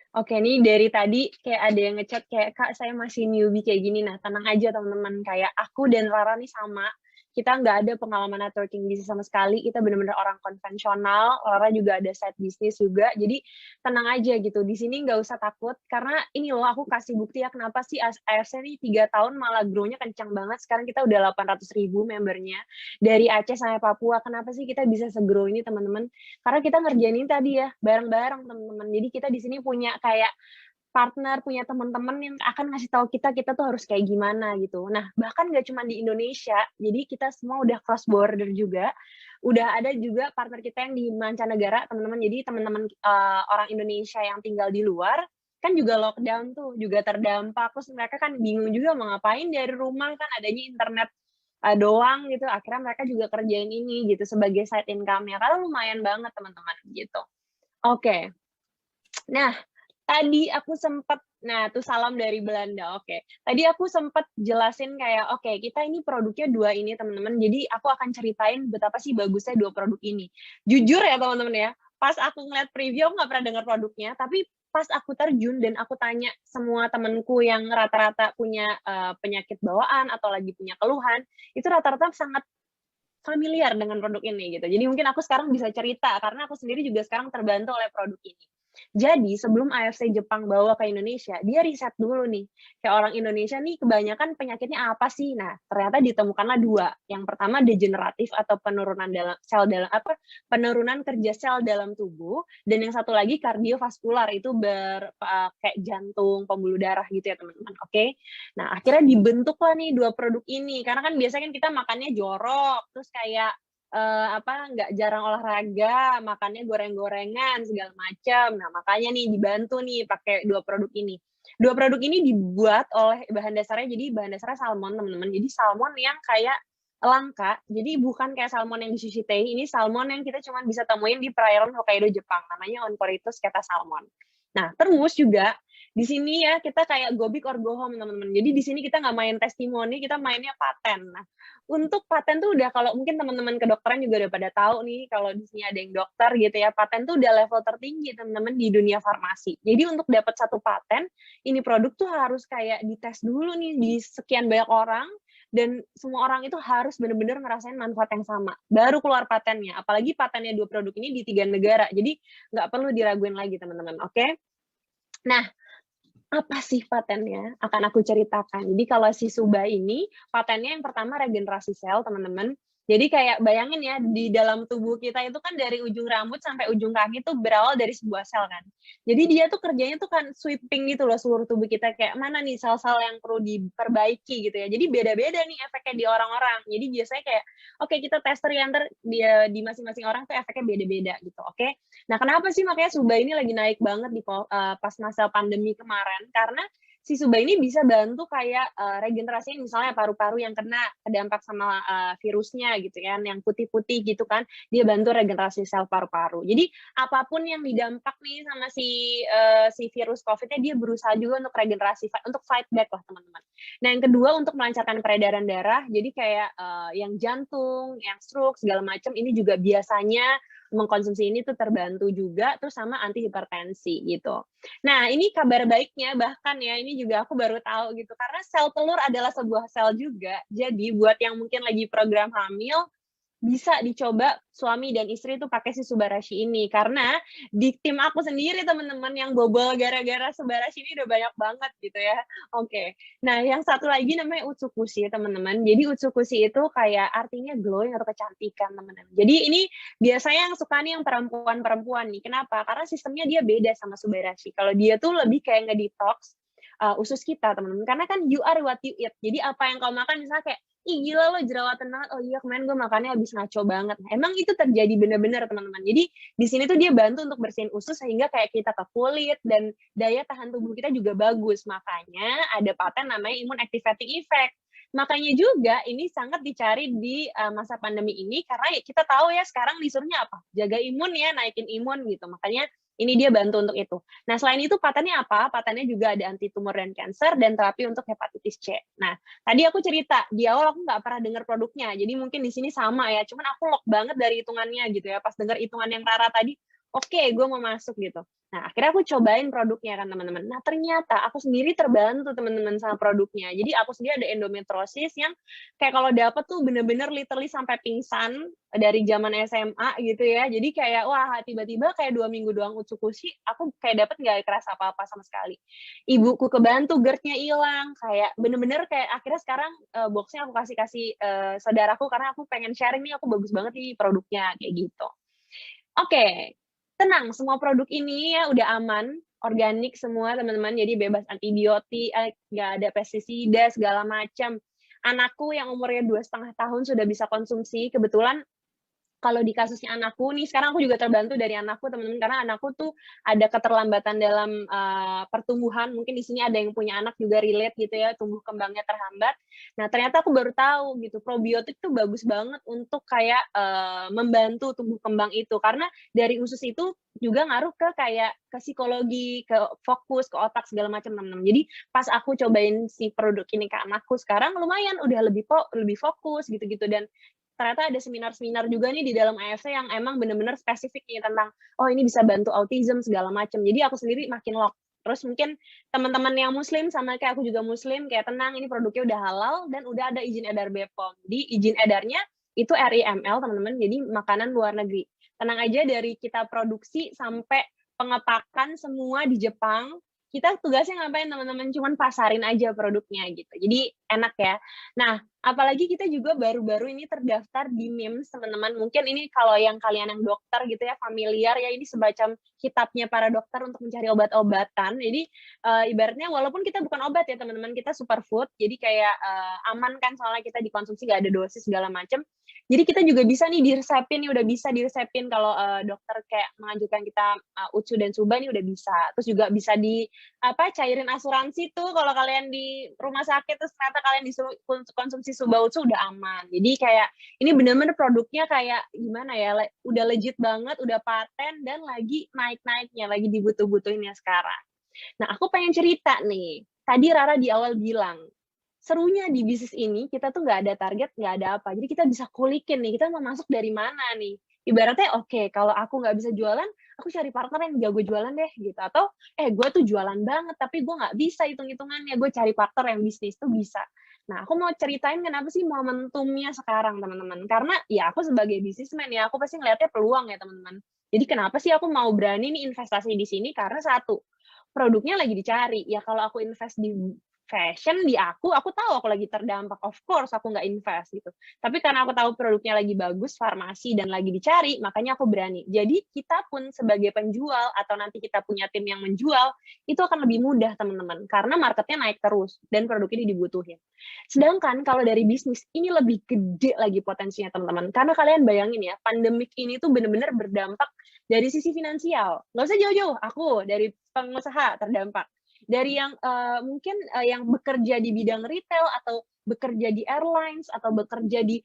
Oke, nih dari tadi kayak ada yang ngechat kayak, Kak, saya masih newbie kayak gini. Nah, tenang aja teman-teman, kayak aku dan Rara nih sama. Kita nggak ada pengalaman networking bisnis sama sekali, kita benar-benar orang konvensional, Rara juga ada side bisnis juga, jadi tenang aja gitu, di sini nggak usah takut, karena ini loh aku kasih bukti ya kenapa sih AFC nih 3 tahun malah grow-nya kencang banget, sekarang kita udah 800.000 membernya, dari Aceh sampai Papua, kenapa sih kita bisa se-grow ini teman-teman? Karena kita ngerjain ini tadi ya, bareng-bareng teman-teman, jadi kita di sini punya kayak partner, punya teman-teman yang akan ngasih tahu kita tuh harus kayak gimana gitu. Nah, bahkan nggak cuma di Indonesia, jadi kita semua udah cross border juga. Udah ada juga partner kita yang di mancanegara, teman-teman. Jadi teman-teman orang Indonesia yang tinggal di luar, kan juga lockdown tuh, juga terdampak. Terus mereka kan bingung juga mau ngapain dari rumah, kan adanya internet doang gitu. Akhirnya mereka juga kerjain ini gitu sebagai side income-nya. Karena lumayan banget teman-teman gitu. Oke. Nah, tadi aku sempat, nah tuh salam dari Belanda, oke. Tadi aku sempat jelasin kayak, oke, kita ini produknya 2 ini teman-teman, jadi aku akan ceritain betapa sih bagusnya 2 produk ini. Jujur ya teman-teman ya, pas aku ngeliat preview, aku nggak pernah dengar produknya, tapi pas aku terjun dan aku tanya semua temenku yang rata-rata punya penyakit bawaan atau lagi punya keluhan, itu rata-rata sangat familiar dengan produk ini gitu. Jadi mungkin aku sekarang bisa cerita, karena aku sendiri juga sekarang terbantu oleh produk ini. Jadi sebelum AFC Jepang bawa ke Indonesia, dia riset dulu nih, kayak orang Indonesia nih kebanyakan penyakitnya apa sih? Nah, ternyata ditemukanlah 2. Yang pertama degeneratif atau penurunan penurunan kerja sel dalam tubuh, dan yang satu lagi kardiovaskular, itu kayak jantung, pembuluh darah gitu ya teman-teman. Oke. Nah, akhirnya dibentuklah nih 2 produk ini, karena kan biasanya kan kita makannya jorok, terus kayak nggak jarang olahraga, makannya goreng-gorengan segala macam. Nah, makanya nih dibantu nih pakai 2 produk ini. 2 produk ini dibuat oleh bahan dasarnya, jadi bahan dasarnya salmon, teman-teman. Jadi salmon yang kayak langka, jadi bukan kayak salmon yang di sushi tei, ini salmon yang kita cuma bisa temuin di perairan Hokkaido, Jepang. Namanya Oncorhynchus keta salmon. Nah, terus juga di sini ya kita kayak go big or go home, teman-teman. Jadi di sini kita nggak main testimoni, kita mainnya paten. Nah, untuk paten tuh udah, kalau mungkin teman-teman kedokteran juga udah pada tahu nih, kalau di sini ada yang dokter gitu ya, paten tuh udah level tertinggi teman-teman di dunia farmasi. Jadi untuk dapat 1 paten, ini produk tuh harus kayak dites dulu nih di sekian banyak orang, dan semua orang itu harus benar-benar ngerasain manfaat yang sama, baru keluar patennya. Apalagi patennya 2 produk ini di 3 negara, jadi nggak perlu diraguin lagi teman-teman, oke? Nah, apa sih patennya? Akan aku ceritakan. Jadi kalau si Suba ini, patennya yang pertama regenerasi sel, teman-teman. Jadi kayak bayangin ya, di dalam tubuh kita itu kan dari ujung rambut sampai ujung kaki tuh berawal dari sebuah sel kan. Jadi dia tuh kerjanya tuh kan sweeping gitu loh seluruh tubuh kita, kayak mana nih sel-sel yang perlu diperbaiki gitu ya. Jadi beda-beda nih efeknya di orang-orang. Jadi biasanya kayak, oke kita tes tergantung dia di masing-masing orang tuh efeknya beda-beda gitu, oke. Nah kenapa sih makanya Suba ini lagi naik banget di pas masa pandemi kemarin, karena si Suba ini bisa bantu kayak regenerasi misalnya paru-paru yang kena terdampak sama virusnya gitu kan, yang putih-putih gitu kan, dia bantu regenerasi sel paru-paru. Jadi apapun yang didampak nih sama si virus COVID-nya, dia berusaha juga untuk regenerasi, untuk fight back lah teman-teman. Nah yang kedua untuk melancarkan peredaran darah, jadi kayak yang jantung, yang stroke segala macam ini juga biasanya mengkonsumsi ini tuh terbantu juga, terus sama anti hipertensi gitu. Nah, ini kabar baiknya, bahkan ya, ini juga aku baru tahu gitu, karena sel telur adalah sebuah sel juga. Jadi, buat yang mungkin lagi program hamil, bisa dicoba suami dan istri itu pakai si Subarashi ini. Karena di tim aku sendiri, teman-teman, yang bobol gara-gara Subarashi ini udah banyak banget gitu ya. Oke. Nah, yang satu lagi namanya Utsukushi, teman-teman. Jadi, Utsukushi itu kayak artinya glowing atau kecantikan, teman-teman. Jadi, ini biasanya yang suka nih yang perempuan-perempuan nih. Kenapa? Karena sistemnya dia beda sama Subarashi. Kalau dia tuh lebih kayak nge-detox usus kita, teman-teman. Karena kan you are what you eat. Jadi apa yang kau makan, misalnya kayak, ih gila lo jerawatan banget, oh iya kemarin gue makannya habis ngaco banget. Nah, emang itu terjadi bener-bener, teman-teman. Jadi di sini tuh dia bantu untuk bersihin usus sehingga kayak kita ke kulit dan daya tahan tubuh kita juga bagus. Makanya ada paten namanya immune activating effect. Makanya juga ini sangat dicari di masa pandemi ini, karena kita tahu ya sekarang disuruhnya apa? Jaga imun ya, naikin imun gitu. Makanya ini dia bantu untuk itu. Nah, selain itu patennya apa? Patennya juga ada anti tumor dan kanker dan terapi untuk hepatitis C. Nah, tadi aku cerita, di awal aku nggak pernah dengar produknya, jadi mungkin di sini sama ya, cuman aku lock banget dari hitungannya gitu ya, pas dengar hitungan yang Rara tadi, oke, gue mau masuk gitu. Nah, akhirnya aku cobain produknya kan teman-teman. Nah, ternyata aku sendiri terbantu teman-teman sama produknya. Jadi aku sendiri ada endometriosis yang kayak kalau dapet tuh bener-bener literally sampai pingsan dari zaman SMA gitu ya. Jadi kayak wah tiba-tiba kayak 2 minggu doang Utsukushi, aku kayak dapet nggak kerasa apa-apa sama sekali. Ibuku kebantu, GERD-nya hilang, kayak bener-bener kayak akhirnya sekarang boxnya aku kasih saudaraku karena aku pengen sharing nih, aku bagus banget nih produknya kayak gitu. Oke. Tenang, semua produk ini ya udah aman, organik semua teman-teman, jadi bebas antibiotik, nggak ada pestisida segala macam. Anakku yang umurnya 2,5 tahun sudah bisa konsumsi, kebetulan kalau di kasusnya anakku nih, sekarang aku juga terbantu dari anakku teman-teman, karena anakku tuh ada keterlambatan dalam pertumbuhan, mungkin di sini ada yang punya anak juga relate gitu ya, tumbuh kembangnya terhambat. Nah ternyata aku baru tahu gitu, probiotik tuh bagus banget untuk kayak membantu tumbuh kembang itu, karena dari usus itu juga ngaruh ke kayak ke psikologi, ke fokus, ke otak segala macam teman-teman. Jadi pas aku cobain si produk ini ke anakku sekarang lumayan udah lebih fokus gitu-gitu, dan ternyata ada seminar-seminar juga nih di dalam AFC yang emang bener-bener spesifik nih tentang, oh ini bisa bantu autism segala macam. Jadi aku sendiri makin lock. Terus mungkin teman-teman yang muslim, sama kayak aku juga muslim, kayak tenang, ini produknya udah halal dan udah ada izin edar BPOM. Di izin edarnya itu RIML teman-teman, jadi makanan luar negeri. Tenang aja, dari kita produksi sampai pengepakan semua di Jepang, kita tugasnya ngapain teman-teman, cuman pasarin aja produknya gitu. Jadi enak ya. Nah, apalagi kita juga baru-baru ini terdaftar di MIMS, teman-teman. Mungkin ini kalau yang kalian yang dokter gitu ya, familiar ya, ini semacam kitabnya para dokter untuk mencari obat-obatan. Jadi ibaratnya walaupun kita bukan obat ya teman-teman, kita superfood, jadi kayak aman kan soalnya kita dikonsumsi, nggak ada dosis segala macam. Jadi kita juga bisa nih diresepin, nih udah bisa diresepin kalau dokter kayak menganjurkan kita Utsu dan Suba nih udah bisa. Terus juga bisa di cairin asuransi tuh kalau kalian di rumah sakit terus ternyata kalian disuruh konsumsi Suba Utsu udah aman. Jadi kayak ini bener-bener produknya kayak gimana ya, udah legit banget, udah paten dan lagi naik-naiknya, lagi dibutuh-butuhinnya sekarang. Nah, aku pengen cerita nih. Tadi Rara di awal bilang, serunya di bisnis ini kita tuh nggak ada target, nggak ada apa. Jadi kita bisa kulikin nih, kita mau masuk dari mana nih. Ibaratnya oke, kalau aku nggak bisa jualan, aku cari partner yang jago jualan deh gitu. Atau gue tuh jualan banget tapi gue nggak bisa hitung-hitungannya, gue cari partner yang bisnis tuh bisa. Nah, aku mau ceritain kenapa sih momentumnya sekarang teman-teman. Karena ya aku sebagai bisnismen ya, aku pasti ngeliatnya peluang ya teman-teman. Jadi kenapa sih aku mau berani nih investasi di sini, karena satu, produknya lagi dicari. Ya kalau aku invest di fashion di aku tahu aku lagi terdampak, of course aku nggak invest gitu. Tapi karena aku tahu produknya lagi bagus, farmasi, dan lagi dicari, makanya aku berani. Jadi kita pun sebagai penjual, atau nanti kita punya tim yang menjual, itu akan lebih mudah teman-teman, karena marketnya naik terus, dan produk ini dibutuhin. Sedangkan kalau dari bisnis, ini lebih gede lagi potensinya teman-teman. Karena kalian bayangin ya, pandemik ini tuh benar-benar berdampak dari sisi finansial. Nggak usah jauh-jauh, aku dari pengusaha terdampak. Dari yang mungkin yang bekerja di bidang retail, atau bekerja di airlines, atau bekerja di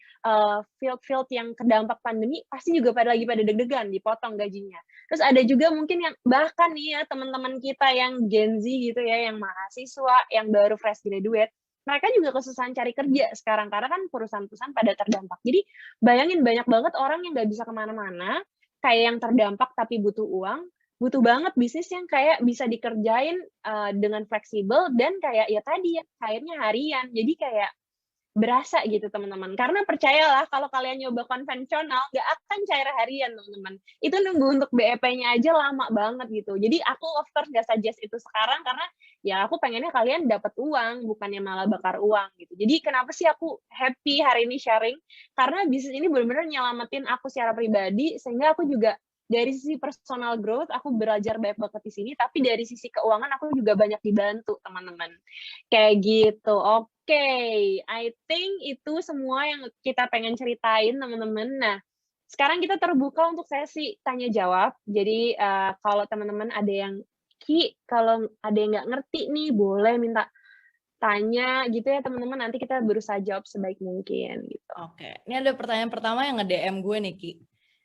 field-field yang terdampak pandemi, pasti juga lagi pada deg-degan, dipotong gajinya. Terus ada juga mungkin yang bahkan nih ya, teman-teman kita yang Gen Z gitu ya, yang mahasiswa, yang baru fresh graduate, mereka juga kesusahan cari kerja sekarang, karena kan perusahaan-perusahaan pada terdampak. Jadi bayangin banyak banget orang yang nggak bisa kemana-mana, kayak yang terdampak tapi butuh uang, butuh banget bisnis yang kayak bisa dikerjain dengan fleksibel, dan kayak ya tadi ya, cairnya harian. Jadi kayak berasa gitu teman-teman. Karena percayalah, kalau kalian nyoba konvensional, nggak akan cair harian teman-teman. Itu nunggu untuk BEP-nya aja lama banget gitu. Jadi aku of course nggak suggest itu sekarang, karena ya aku pengennya kalian dapat uang, bukannya malah bakar uang gitu. Jadi kenapa sih aku happy hari ini sharing? Karena bisnis ini benar-benar nyelamatin aku secara pribadi, sehingga aku juga dari sisi personal growth aku belajar banyak banget di sini, tapi dari sisi keuangan aku juga banyak dibantu teman-teman. Kayak gitu. Oke, I think itu semua yang kita pengen ceritain teman-teman. Nah, sekarang kita terbuka untuk sesi tanya jawab. Jadi kalau teman-teman ada yang kalau ada yang nggak ngerti nih, boleh minta tanya gitu ya teman-teman. Nanti kita berusaha jawab sebaik mungkin gitu. Oke, ini ada pertanyaan pertama yang nge-DM gue nih, Ki.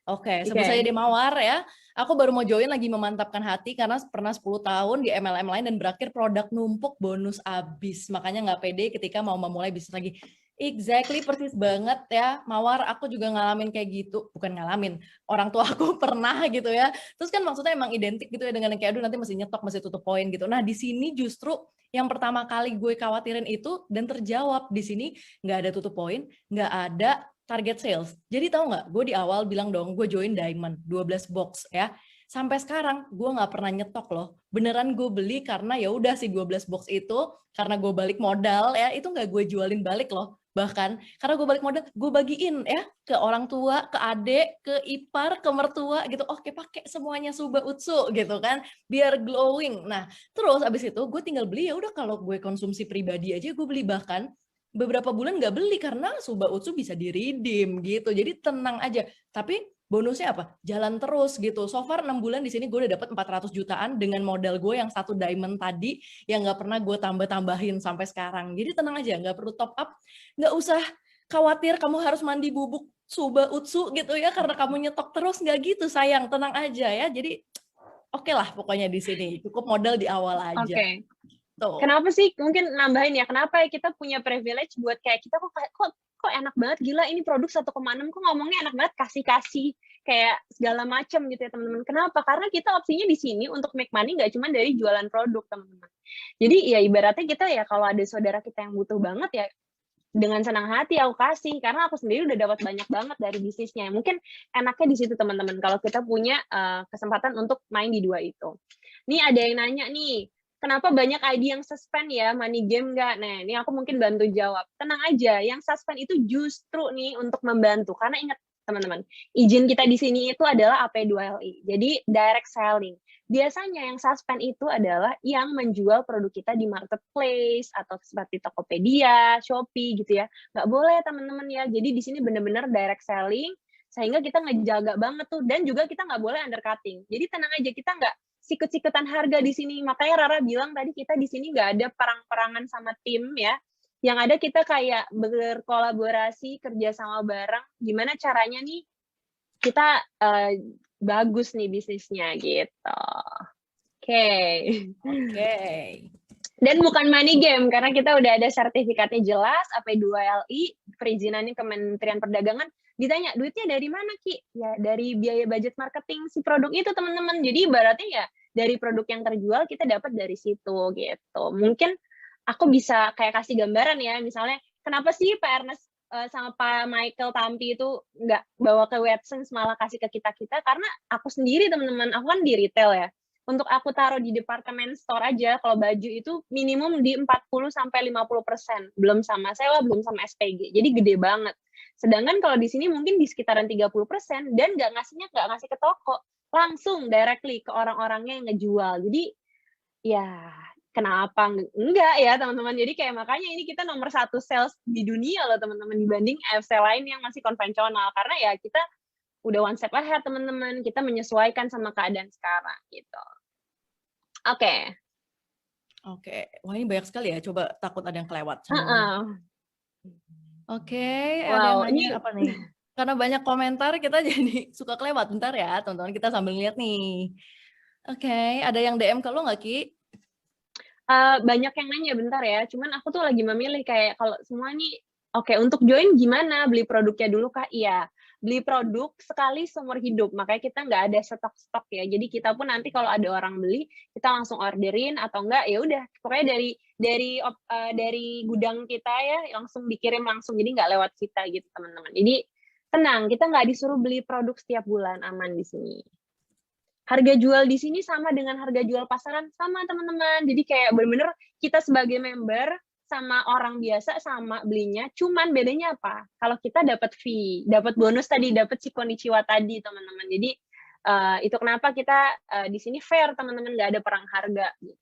Oke, sebut saja di Mawar ya. Aku baru mau join, lagi memantapkan hati karena pernah 10 tahun di MLM lain dan berakhir produk numpuk, bonus abis. Makanya nggak pede ketika mau memulai bisnis lagi. Exactly, persis banget ya, Mawar. Aku juga ngalamin kayak gitu. Bukan ngalamin, orang tua aku pernah gitu ya. Terus kan maksudnya emang identik gitu ya dengan kayak, aduh nanti mesti nyetok, mesti tutup poin gitu. Nah di sini justru yang pertama kali gue khawatirin itu, dan terjawab di sini, nggak ada tutup poin, nggak ada target sales. Jadi tahu nggak, gue di awal bilang dong, gue join Diamond, 12 box ya. Sampai sekarang gue nggak pernah nyetok loh. Beneran gue beli karena ya udah sih 12 box itu, karena gue balik modal ya, itu nggak gue jualin balik loh. Bahkan karena gue balik modal, gue bagiin ya ke orang tua, ke adik, ke ipar, ke mertua gitu. Oke, pakai semuanya Suba Utsu gitu kan, biar glowing. Nah, terus abis itu gue tinggal beli, ya udah kalau gue konsumsi pribadi aja gue beli, bahkan beberapa bulan nggak beli karena Suba Utsu bisa di-redeem gitu. Jadi tenang aja. Tapi bonusnya apa? Jalan terus gitu. So far 6 bulan di sini gue udah dapat 400 jutaan dengan modal gue yang 1 diamond tadi, yang nggak pernah gue tambah-tambahin sampai sekarang. Jadi tenang aja, nggak perlu top up, nggak usah khawatir kamu harus mandi bubuk Suba Utsu gitu ya karena kamu nyetok terus, nggak gitu sayang, tenang aja ya. Jadi oke lah pokoknya di sini, cukup modal di awal aja. Oke. Kenapa sih, mungkin nambahin ya, kenapa ya kita punya privilege buat kayak kita kok enak banget, gila ini produk 1,6 kok ngomongnya enak banget, kasih kayak segala macam gitu ya teman-teman. Kenapa? Karena kita opsinya di sini untuk make money nggak cuma dari jualan produk teman-teman. Jadi ya ibaratnya kita ya kalau ada saudara kita yang butuh banget ya, dengan senang hati aku kasih, karena aku sendiri udah dapat banyak banget dari bisnisnya. Mungkin enaknya di situ teman-teman, kalau kita punya kesempatan untuk main di dua itu. Nih ada yang nanya nih, kenapa banyak ID yang suspend ya, money game nggak? Nah, ini aku mungkin bantu jawab. Tenang aja, yang suspend itu justru nih untuk membantu. Karena ingat teman-teman, izin kita di sini itu adalah AP2LI, jadi direct selling. Biasanya yang suspend itu adalah yang menjual produk kita di marketplace atau seperti Tokopedia, Shopee gitu ya. Nggak boleh teman-teman ya. Jadi di sini benar-benar direct selling, sehingga kita ngejaga banget tuh. Dan juga kita nggak boleh undercutting. Jadi tenang aja, kita nggak sikut-sikutan harga di sini. Makanya Rara bilang tadi kita di sini nggak ada perang-perangan sama tim ya. Yang ada kita kayak berkolaborasi, kerjasama bareng. Gimana caranya nih kita bagus nih bisnisnya gitu. Oke. Dan bukan money game karena kita udah ada sertifikatnya jelas, AP2LI, perizinannya Kementerian Perdagangan. Ditanya, duitnya dari mana, Ki? Ya, dari biaya budget marketing si produk itu, teman-teman. Jadi ibaratnya ya, dari produk yang terjual, kita dapat dari situ, gitu. Mungkin aku bisa kayak kasih gambaran ya, misalnya, kenapa sih Pak Ernest sama Pak Michael Tampi itu nggak bawa ke Watsons, malah kasih ke kita-kita? Karena aku sendiri, teman-teman, aku kan di retail ya. untuk aku taruh di departemen store aja, kalau baju itu minimum di 40-50%, belum sama sewa, belum sama SPG, jadi gede banget. Sedangkan kalau di sini mungkin di sekitaran 30% dan nggak ngasih ke toko, langsung directly ke orang-orangnya yang ngejual. Jadi ya kenapa enggak ya teman-teman. Jadi kayak makanya ini kita nomor 1 sales di dunia loh teman-teman dibanding FC lain yang masih konvensional. Karena ya kita udah one step ahead teman-teman. Kita menyesuaikan sama keadaan sekarang gitu. Oke. Wah ini banyak sekali ya. Coba takut ada yang kelewat. Oke, ada yang Wow, nanya apa nih? Karena banyak komentar kita jadi suka kelewat. Bentar ya teman-teman, kita sambil lihat nih. Oke, ada yang DM ke lo nggak Ki? Banyak yang nanya, bentar ya. Cuman aku tuh lagi memilih kayak kalau semua nih, oke, untuk join gimana? Beli produknya dulu kah? Iya. Beli produk sekali seumur hidup, makanya kita nggak ada stok-stok ya. Jadi kita pun nanti kalau ada orang beli, kita langsung orderin atau enggak ya udah pokoknya dari gudang kita ya langsung dikirim langsung, jadi nggak lewat kita gitu teman-teman. Jadi tenang, kita nggak disuruh beli produk setiap bulan, aman di sini. Harga jual di sini sama dengan harga jual pasaran, sama teman-teman. Jadi kayak bener-bener kita sebagai member sama orang biasa sama belinya, cuman bedanya apa? Kalau kita dapat fee, dapat bonus tadi, dapat si konnichiwa tadi teman-teman. Jadi itu kenapa kita di sini fair teman-teman, nggak ada perang harga gitu.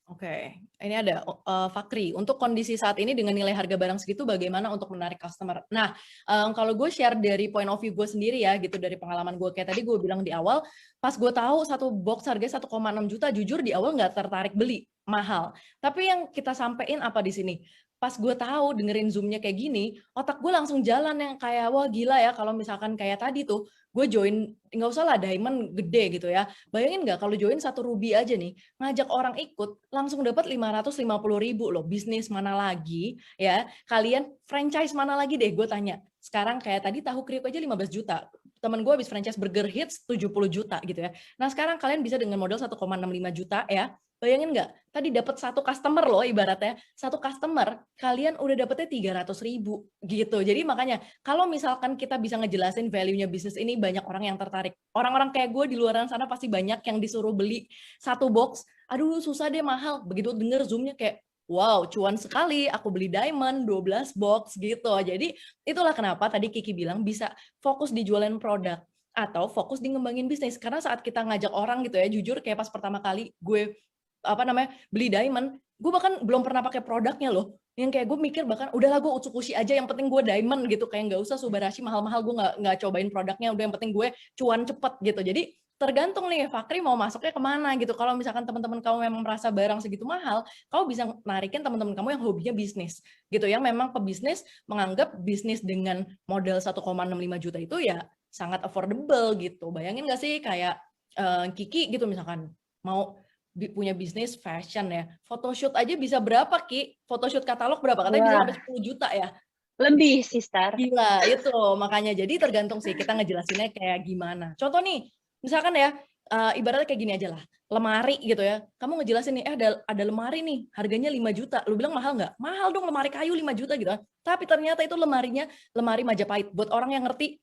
Oke, ini ada Fakri. Untuk kondisi saat ini dengan nilai harga barang segitu, bagaimana untuk menarik customer? Nah, kalau gue share dari point of view gue sendiri ya, gitu dari pengalaman gue kayak tadi gue bilang di awal, pas gue tahu satu box harganya 1,6 juta, jujur di awal nggak tertarik beli, mahal. Tapi yang kita sampein apa di sini? Pas gue tahu dengerin Zoom-nya kayak gini, otak gue langsung jalan yang kayak wah gila ya kalau misalkan kayak tadi tuh gue join nggak usah lah diamond gede gitu ya. Bayangin nggak kalau join 1 ruby aja nih, ngajak orang ikut langsung dapat 550.000 loh. Bisnis mana lagi ya? Kalian franchise mana lagi deh gue tanya. Sekarang kayak tadi tahu kriuk aja 15 juta. Temen gue habis franchise Burger Hits 70 juta gitu ya. Nah sekarang kalian bisa dengan modal 1,65 juta ya. Bayangin nggak? Tadi dapat 1 customer loh ibaratnya. 1 customer, kalian udah dapetnya 300.000 gitu. Jadi makanya kalau misalkan kita bisa ngejelasin value-nya bisnis ini, banyak orang yang tertarik. Orang-orang kayak gue di luar sana pasti banyak yang disuruh beli 1 box. Aduh susah deh, mahal. Begitu denger Zoom-nya kayak, wow cuan sekali, aku beli diamond 12 box gitu. Jadi itulah kenapa tadi Kiki bilang bisa fokus di jualan produk atau fokus di ngembangin bisnis. Karena saat kita ngajak orang gitu ya, jujur kayak pas pertama kali gue beli diamond, gue bahkan belum pernah pakai produknya loh. Yang kayak gue mikir bahkan udahlah gue Utsukushi aja, yang penting gue diamond gitu, kayak nggak usah Subarashi mahal-mahal, gue nggak cobain produknya, udah yang penting gue cuan cepet gitu. Jadi tergantung nih Fakri mau masuknya kemana gitu. Kalau misalkan teman-teman kamu memang merasa barang segitu mahal, kamu bisa narikin teman-teman kamu yang hobinya bisnis gitu, yang memang pebisnis menganggap bisnis dengan modal 1,65 juta itu ya sangat affordable gitu. Bayangin nggak sih kayak Kiki gitu misalkan mau punya bisnis fashion ya, photoshoot aja bisa berapa Ki? Photoshoot katalog berapa? Katanya bisa sampai 10 juta ya? Lebih sister. Gila, itu makanya jadi tergantung sih kita ngejelasinnya kayak gimana. Contoh nih, misalkan ya, ibaratnya kayak gini aja lah, lemari gitu ya, kamu ngejelasin nih, ada lemari nih, harganya 5 juta, lu bilang mahal nggak? Mahal dong, lemari kayu 5 juta gitu. Tapi ternyata itu lemarinya, lemari Majapahit. Buat orang yang ngerti,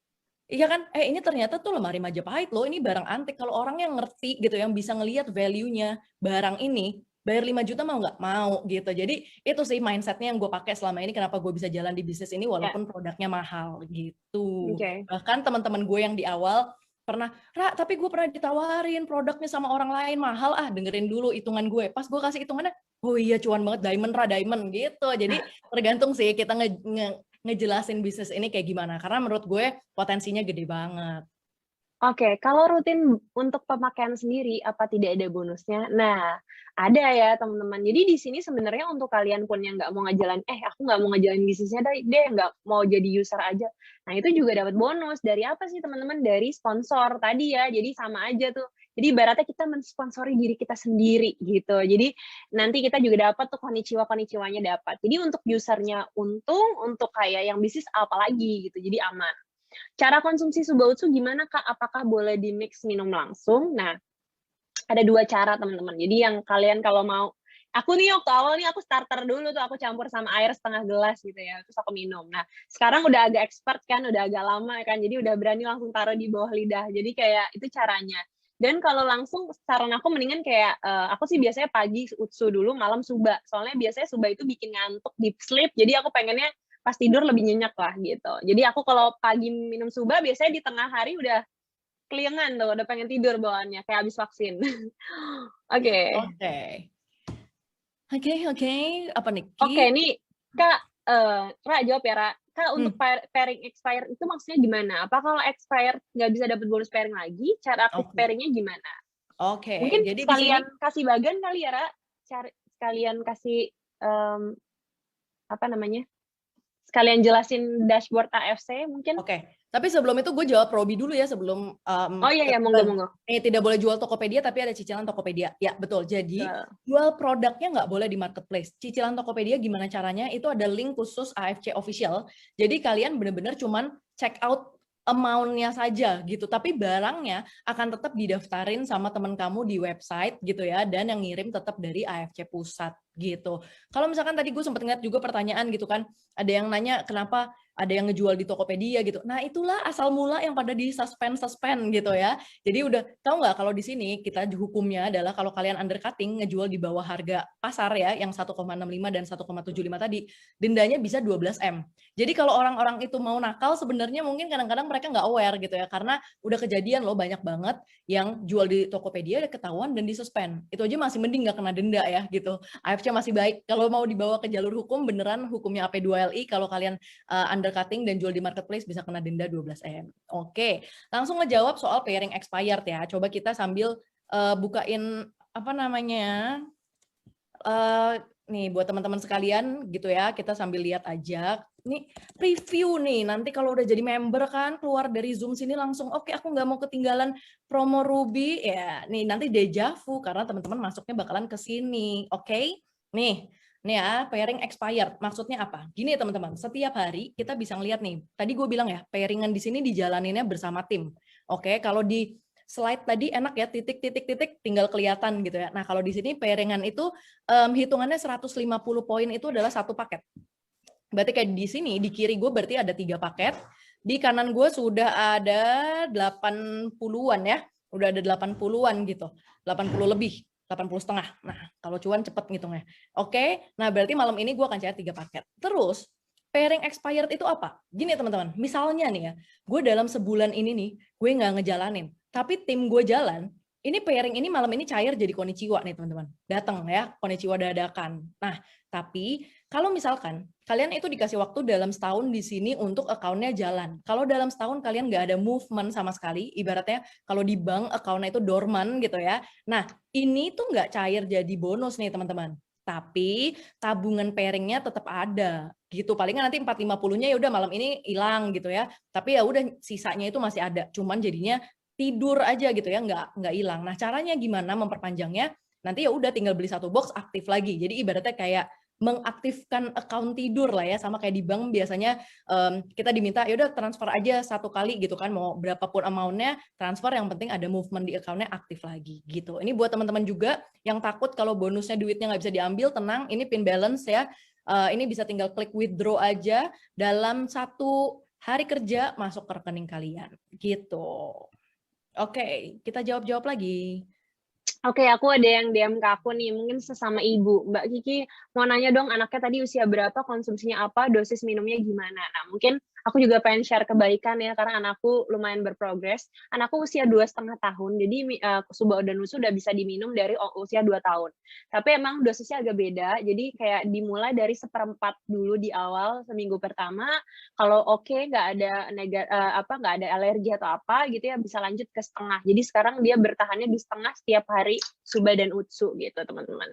iya kan, ini ternyata tuh lemari Majapahit loh, ini barang antik. Kalau orang yang ngerti gitu, yang bisa ngelihat value-nya barang ini, bayar 5 juta mau nggak? Mau gitu. Jadi itu sih mindset-nya yang gue pakai selama ini, kenapa gue bisa jalan di bisnis ini walaupun produknya mahal gitu. Bahkan teman-teman gue yang di awal pernah, Ra, tapi gue pernah ditawarin produknya sama orang lain mahal, dengerin dulu hitungan gue. Pas gue kasih hitungannya, oh iya cuan banget, diamond Ra, diamond gitu. Jadi tergantung sih kita ngejelasin bisnis ini kayak gimana, karena menurut gue potensinya gede banget. Oke, kalau rutin untuk pemakaian sendiri, apa tidak ada bonusnya? Nah, ada ya teman-teman. Jadi di sini sebenarnya untuk kalian pun yang nggak mau ngejalan, aku nggak mau ngejalanin bisnisnya deh, nggak mau jadi user aja. Nah, itu juga dapat bonus. Dari apa sih teman-teman? Dari sponsor tadi ya, jadi sama aja tuh. Jadi ibaratnya kita mensponsori diri kita sendiri gitu. Jadi nanti kita juga dapat tuh konnichiwa-konnichiwanya dapat. Jadi untuk usernya untung, untuk kayak yang bisnis apalagi gitu, jadi aman. Cara konsumsi Subautsu gimana Kak? Apakah boleh di mix minum langsung? Nah, ada 2 cara teman-teman. Jadi yang kalian kalau mau, aku nih waktu awal nih aku starter dulu tuh, aku campur sama air setengah gelas gitu ya, terus aku minum. Nah, sekarang udah agak expert kan, udah agak lama kan, jadi udah berani langsung taruh di bawah lidah. Jadi kayak itu caranya. Dan kalau langsung saran aku mendingan kayak aku sih biasanya pagi utsu dulu, malam suba. Soalnya biasanya suba itu bikin ngantuk, deep sleep. Jadi aku pengennya pas tidur lebih nyenyak lah gitu. Jadi aku kalau pagi minum suba biasanya di tengah hari udah keliengan tuh, udah pengen tidur bawaannya kayak habis vaksin. Oke. Oke. Apa nih? Oke, nih Kak, Ra jawab ya Ra. Kak, untuk pairing expired itu maksudnya gimana? Apa kalau expired nggak bisa dapat bonus pairing lagi? Cara aktif pairingnya gimana? Oke. Mungkin Jadi sekalian kasih bagan kali ya Ra. Sekalian kasih apa namanya? Sekalian jelasin dashboard AFC mungkin. Oke. Tapi sebelum itu gue jawab Robi dulu ya sebelum oh iya monggo. Tidak boleh jual Tokopedia tapi ada cicilan Tokopedia. Ya, betul. Jadi jual produknya nggak boleh di marketplace. Cicilan Tokopedia gimana caranya? Itu ada link khusus AFC official. Jadi kalian benar-benar cuman check out amount-nya saja gitu. Tapi barangnya akan tetap didaftarin sama teman kamu di website gitu ya, dan yang ngirim tetap dari AFC pusat gitu. Kalau misalkan tadi gue sempat ngeliat juga pertanyaan gitu kan, ada yang nanya kenapa ada yang ngejual di Tokopedia gitu. Nah, itulah asal mula yang pada di suspend gitu ya. Jadi udah tahu nggak kalau di sini kita hukumnya adalah kalau kalian undercutting ngejual di bawah harga pasar ya, yang 1,65 dan 1,75 tadi, dendanya bisa 12 M. Jadi kalau orang-orang itu mau nakal sebenarnya mungkin kadang-kadang mereka nggak aware gitu ya, karena udah kejadian loh banyak banget yang jual di Tokopedia ada ketahuan dan disuspend. Itu aja masih mending nggak kena denda ya gitu. AFC masih baik. Kalau mau dibawa ke jalur hukum beneran hukumnya AP2LI kalau kalian undercutting dan jual di marketplace bisa kena denda 12 M. Oke, langsung ngejawab soal pairing expired ya. Coba kita sambil bukain apa namanya, nih buat teman-teman sekalian gitu ya, kita sambil lihat aja. Nih preview nih, nanti kalau udah jadi member kan keluar dari Zoom sini langsung oke, aku nggak mau ketinggalan promo Ruby ya. Nih nanti deja vu karena teman-teman masuknya bakalan ke sini. Oke? Nih ya, pairing expired. Maksudnya apa? Gini ya teman-teman, setiap hari kita bisa ngeliat nih. Tadi gue bilang ya, pairingan di sini dijalaninnya bersama tim. Oke, kalau di slide tadi enak ya, titik tinggal kelihatan gitu ya. Nah, kalau di sini pairingan itu hitungannya 150 poin itu adalah satu paket. Berarti kayak di sini, di kiri gue berarti ada 3 paket. Di kanan gue sudah ada 80-an ya. Udah ada 80-an gitu. 80 lebih. 80,5. Nah, kalau cuan cepet ngitungnya. Oke, nah berarti malam ini gue akan cari 3 paket. Terus, pairing expired itu apa? Gini teman-teman, misalnya nih ya, gue dalam sebulan ini nih, gue nggak ngejalanin. Tapi tim gue jalan, ini pairing ini malam ini cair jadi konnichiwa nih teman-teman. Datang ya, konnichiwa dadakan. Nah, tapi kalau misalkan kalian itu dikasih waktu dalam setahun di sini untuk account-nya jalan. Kalau dalam setahun kalian nggak ada movement sama sekali, ibaratnya kalau di bank account-nya itu dorman gitu ya. Nah, ini tuh nggak cair jadi bonus nih teman-teman. Tapi tabungan pairingnya tetap ada gitu. Palingan nanti 450-nya ya udah malam ini hilang gitu ya. Tapi ya udah sisanya itu masih ada. Cuman jadinya tidur aja gitu ya, nggak hilang. Nah, caranya gimana memperpanjangnya? Nanti ya udah tinggal beli 1 box aktif lagi. Jadi ibaratnya kayak mengaktifkan account tidur lah ya, sama kayak di bank biasanya kita diminta ya udah transfer aja 1 kali gitu kan, mau berapapun amount-nya transfer, yang penting ada movement di account-nya aktif lagi gitu. Ini buat teman-teman juga yang takut kalau bonusnya duitnya nggak bisa diambil, tenang, ini pin balance ya, ini bisa tinggal klik withdraw aja, dalam 1 hari kerja masuk ke rekening kalian gitu. Oke, kita jawab-jawab lagi. Oke, aku ada yang DM ke aku nih, mungkin sesama ibu. Mbak Kiki mau nanya dong, anaknya tadi usia berapa, konsumsinya apa, dosis minumnya gimana? Nah, mungkin aku juga pengen share kebaikan ya, karena anakku lumayan berprogres. Anakku usia 2,5 tahun, jadi Suba dan Nusu udah bisa diminum dari usia 2 tahun. Tapi emang dosisnya agak beda, jadi kayak dimulai dari 1/4 dulu di awal, seminggu pertama. Kalau oke, nggak ada alergi atau apa gitu ya, bisa lanjut ke setengah. Jadi sekarang dia bertahannya di setengah setiap hari Suba dan Utsu gitu teman-teman.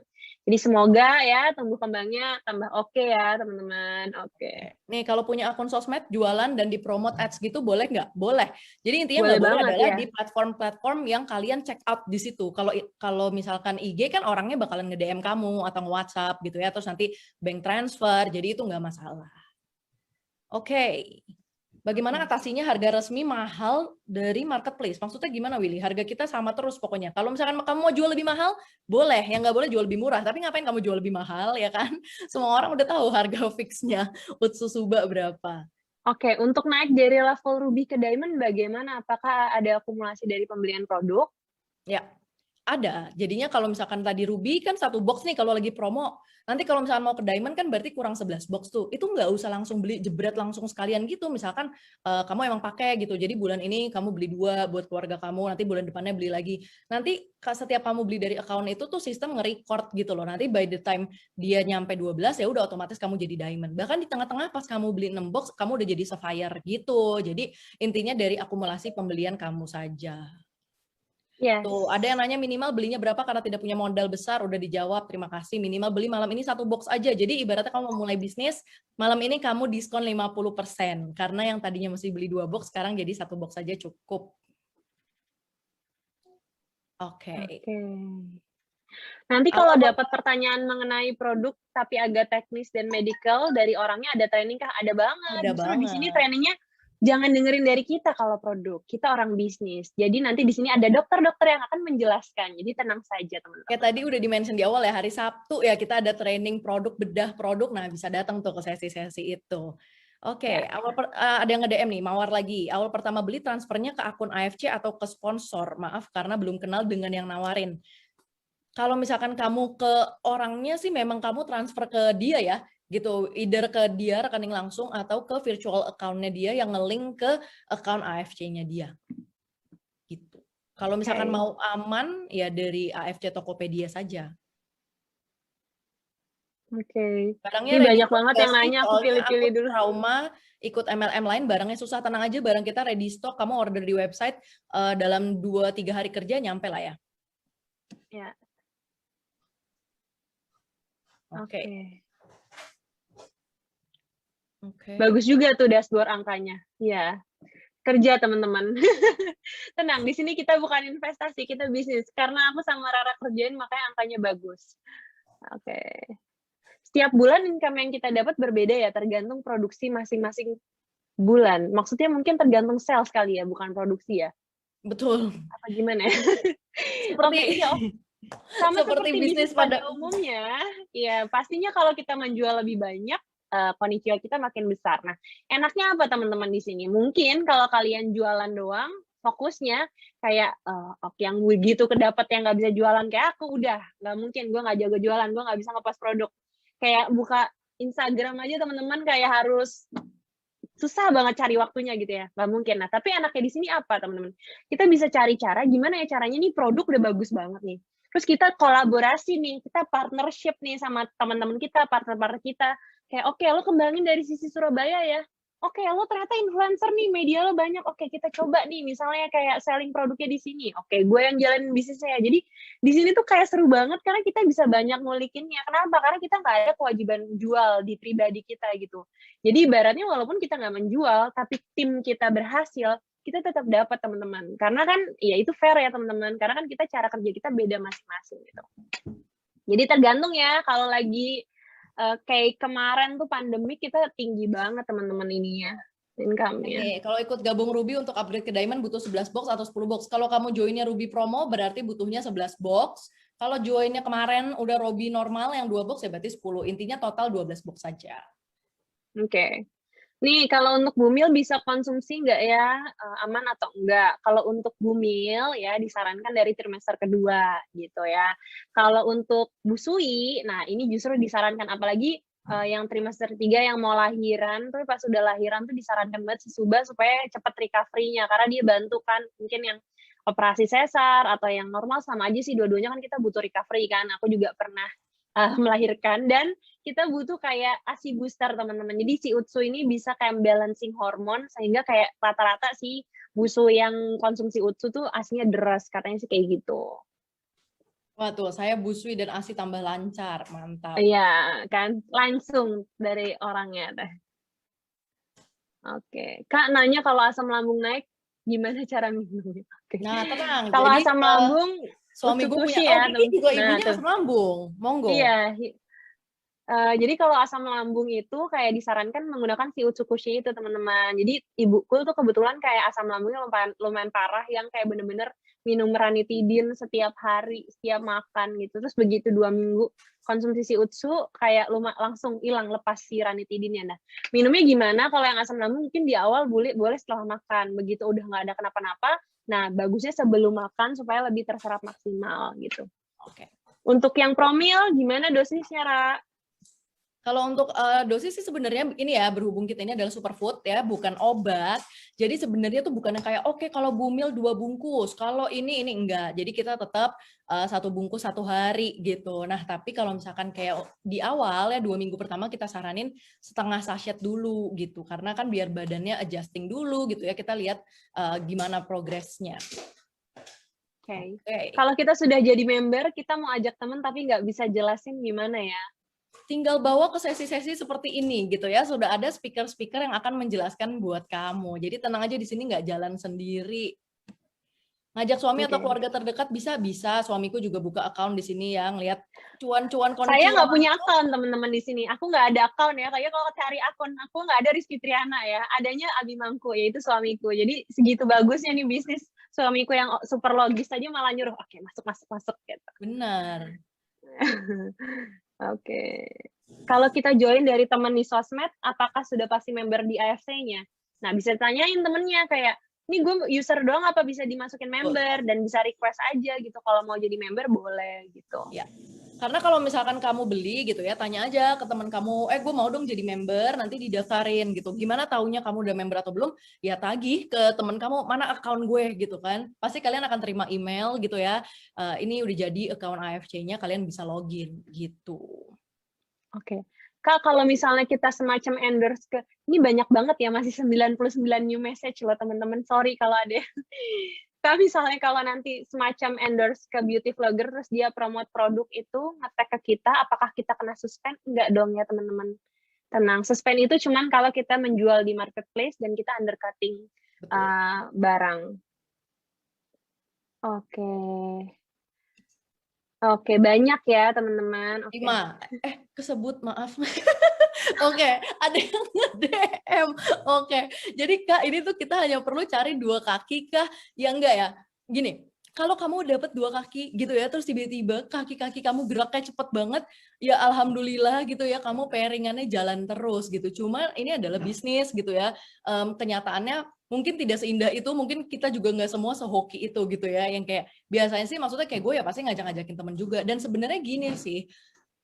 Jadi semoga ya tumbuh kembangnya tambah oke ya teman-teman. Oke. Nih kalau punya akun sosmed jualan dan dipromot ads gitu boleh nggak? Boleh. Jadi intinya nggak boleh adalah ya di platform-platform yang kalian check out di situ. Kalau misalkan IG kan orangnya bakalan nge-DM kamu atau nge-WhatsApp gitu ya, terus nanti bank transfer. Jadi itu nggak masalah. Oke. Bagaimana atasinya harga resmi mahal dari marketplace? Maksudnya gimana, Willy? Harga kita sama terus pokoknya. Kalau misalkan kamu mau jual lebih mahal, boleh. Yang nggak boleh jual lebih murah. Tapi ngapain kamu jual lebih mahal, ya kan? Semua orang udah tahu harga fixnya Utsu Suba berapa. Oke, untuk naik dari level Ruby ke Diamond bagaimana? Apakah ada akumulasi dari pembelian produk? Ya, ada. Jadinya kalau misalkan tadi Ruby kan 1 box nih kalau lagi promo. Nanti kalau misalkan mau ke Diamond kan berarti kurang 11 box tuh. Itu nggak usah langsung beli jebret langsung sekalian gitu. Misalkan kamu emang pakai gitu. Jadi bulan ini kamu beli 2 buat keluarga kamu, nanti bulan depannya beli lagi. Nanti setiap kamu beli dari account itu tuh sistem nge-record gitu loh. Nanti by the time dia nyampe 12 ya udah otomatis kamu jadi Diamond. Bahkan di tengah-tengah pas kamu beli 6 box, kamu udah jadi Sapphire gitu. Jadi intinya dari akumulasi pembelian kamu saja. Yes. Tuh, ada yang nanya minimal belinya berapa karena tidak punya modal besar, udah dijawab, terima kasih. Minimal beli malam ini 1 box aja. Jadi ibaratnya kamu mau mulai bisnis, malam ini kamu diskon 50%. Karena yang tadinya mesti beli 2 box, sekarang jadi 1 box aja cukup. Oke. Nanti kalau dapat pertanyaan mengenai produk tapi agak teknis dan medical dari orangnya ada training kah? Ada banget. Ada Justru di sini banget. trainingnya jangan dengerin dari kita kalau produk. Kita orang bisnis. Jadi nanti di sini ada dokter-dokter yang akan menjelaskan. Jadi tenang saja teman-teman. Kayak tadi udah di-mention di awal ya, hari Sabtu ya kita ada training produk, bedah produk. Nah, bisa datang tuh ke sesi-sesi itu. Oke, ada yang nge-DM nih, Mawar lagi. Awal pertama beli transfernya ke akun AFC atau ke sponsor? Maaf karena belum kenal dengan yang nawarin. Kalau misalkan kamu ke orangnya sih memang kamu transfer ke dia ya, gitu. Either ke dia rekening langsung atau ke virtual account-nya dia yang nge-link ke account AFC-nya dia. Gitu. Kalau misalkan mau aman ya dari AFC Tokopedia saja. Barangnya Ini banyak banget yang nanya, aku pilih-pilih dulu. Trauma ikut MLM lain, barangnya susah, tenang aja, barang kita ready stock, kamu order di website dalam 2-3 hari kerja nyampe lah ya. Ya. Oke. Bagus juga tuh dashboard angkanya. Ya. Kerja teman-teman. Tenang, di sini kita bukan investasi, kita bisnis. Karena aku sama Rara kerjain makanya angkanya bagus. Oke. Setiap bulan income yang kita dapat berbeda ya, tergantung produksi masing-masing bulan. Maksudnya mungkin tergantung sales kali ya, bukan produksi ya. Betul. Apa gimana ya? Sama seperti bisnis pada umumnya, ya pastinya kalau kita menjual lebih banyak, konnichiwa kita makin besar. Nah, enaknya apa teman-teman di sini? Mungkin kalau kalian jualan doang, fokusnya kayak yang begitu kedapat yang nggak bisa jualan kayak aku, udah nggak mungkin, gue nggak jago jualan, gue nggak bisa ngepost produk. Kayak buka Instagram aja teman-teman kayak harus susah banget cari waktunya gitu ya, nggak mungkin. Nah, tapi enaknya di sini apa teman-teman? Kita bisa cari cara gimana ya caranya nih produk udah bagus banget nih. Terus kita kolaborasi nih, kita partnership nih sama teman-teman kita, partner-partner kita. Kayak oke, lo kembangin dari sisi Surabaya ya. Oke, lo ternyata influencer nih, media lo banyak. Oke, kita coba nih, misalnya kayak selling produknya di sini. Oke, gue yang jalanin bisnisnya. Jadi di sini tuh kayak seru banget karena kita bisa banyak ngulikinnya. Kenapa? Karena kita nggak ada kewajiban jual di pribadi kita gitu. Jadi ibaratnya walaupun kita nggak menjual, tapi tim kita berhasil, kita tetap dapat teman-teman. Karena kan ya itu fair ya teman-teman. Karena kan kita cara kerja kita beda masing-masing gitu. Jadi tergantung ya kalau lagi kayak kemarin tuh pandemi kita tinggi banget teman-teman ininya income-nya. Kalau ikut gabung Ruby untuk upgrade ke Diamond butuh 11 box atau 10 box. Kalau kamu joinnya Ruby promo berarti butuhnya 11 box. Kalau joinnya kemarin udah Ruby normal yang 2 box ya berarti 10. Intinya total 12 box saja. Oke. Nih, kalau untuk Bumil bisa konsumsi nggak ya? Aman atau enggak? Kalau untuk Bumil ya disarankan dari trimester kedua gitu ya. Kalau untuk Busui, nah ini justru disarankan apalagi yang trimester 3 yang mau lahiran, tuh pas udah lahiran tuh disarankan banget Suba supaya cepat recovery-nya karena dia bantu kan mungkin yang operasi sesar atau yang normal sama aja sih dua-duanya kan kita butuh recovery kan. Aku juga pernah melahirkan dan kita butuh kayak ASI booster teman-teman. Jadi si Utsu ini bisa kayak balancing hormon sehingga kayak rata-rata si busu yang konsumsi Utsu tuh ASInya deras katanya sih kayak gitu. Wah tuh saya busui dan ASI tambah lancar, mantap. Iya kan langsung dari orangnya teh. Oke, Kak nanya kalau asam lambung naik gimana cara minumnya? Oke. Nah tenang. Kalau asam lambung suami gue punya ya, juga ibunya asam lambung, monggo. Iya. Jadi kalau asam lambung itu kayak disarankan menggunakan si Utsukushi itu teman-teman. Jadi ibuku tuh kebetulan kayak asam lambungnya lumayan parah yang kayak bener-bener minum ranitidin setiap hari, setiap makan gitu. Terus begitu 2 minggu konsumsi si Utsu kayak langsung hilang lepas si ranitidinnya. Nah, minumnya gimana? Kalau yang asam lambung mungkin di awal boleh setelah makan. Begitu udah nggak ada kenapa-napa, Nah, bagusnya sebelum makan supaya lebih terserap maksimal gitu. Oke. Untuk yang promil, gimana dosisnya, Ra? Kalau untuk dosis sih sebenarnya ini ya, berhubung kita ini adalah superfood ya, bukan obat. Jadi sebenarnya tuh bukan yang kayak oke kalau Bumil 2 bungkus, kalau ini enggak. Jadi kita tetap 1 bungkus 1 hari gitu. Nah, tapi kalau misalkan kayak di awal ya 2 minggu pertama kita saranin setengah sachet dulu gitu. Karena kan biar badannya adjusting dulu gitu ya. Kita lihat gimana progresnya. Oke. Oke. Kalau kita sudah jadi member, kita mau ajak teman tapi nggak bisa jelasin gimana ya? Tinggal bawa ke sesi-sesi seperti ini gitu ya. Sudah ada speaker-speaker yang akan menjelaskan buat kamu. Jadi tenang aja di sini nggak jalan sendiri. Ngajak suami atau keluarga terdekat bisa. Suamiku juga buka account di sini yang lihat cuan-cuan konnichiwa. Saya nggak punya account teman-teman di sini. Aku nggak ada account ya. Kayaknya kalau cari akun aku nggak ada Rizky Triana ya. Adanya Abimangku, yaitu suamiku. Jadi segitu bagusnya nih bisnis suamiku yang super logis aja malah nyuruh, oke, masuk gitu. Benar. Oke. Kalau kita join dari teman di sosmed, apakah sudah pasti member di AFC-nya? Nah, bisa tanyain temennya kayak, ini gue user doang apa bisa dimasukin member, dan bisa request aja gitu. Kalau mau jadi member boleh gitu. Ya. Karena kalau misalkan kamu beli gitu ya, tanya aja ke teman kamu, gue mau dong jadi member, nanti didaftarin gitu. Gimana taunya kamu udah member atau belum? Ya tagih ke teman kamu, mana account gue gitu kan. Pasti kalian akan terima email gitu ya. Ini udah jadi account AFC-nya, kalian bisa login gitu. Oke. Kak, kalau misalnya kita semacam endorse ke, ini banyak banget ya, masih 99 new message loh teman-teman. Sorry kalau ada. Tapi misalnya kalau nanti semacam endorse ke beauty vlogger, terus dia promote produk itu, nge-tag ke kita, apakah kita kena suspend? Enggak dong ya teman-teman. Tenang, suspend itu cuman kalau kita menjual di marketplace dan kita undercutting barang. Oke. Oke, banyak ya teman-teman. 5. Kesebut, maaf. Oke, ada yang nge-DM. Oke, jadi Kak, ini tuh kita hanya perlu cari 2 kaki kah? Ya enggak ya? Gini, kalau kamu dapat 2 kaki gitu ya, terus tiba-tiba kaki-kaki kamu geraknya cepet banget, ya alhamdulillah gitu ya, kamu pairingannya jalan terus gitu. Cuma ini adalah bisnis gitu ya. Kenyataannya mungkin tidak seindah itu, mungkin kita juga nggak semua sehoki itu gitu ya, yang kayak biasanya sih maksudnya kayak gue ya pasti ngajak-ngajakin temen juga. Dan sebenarnya gini sih,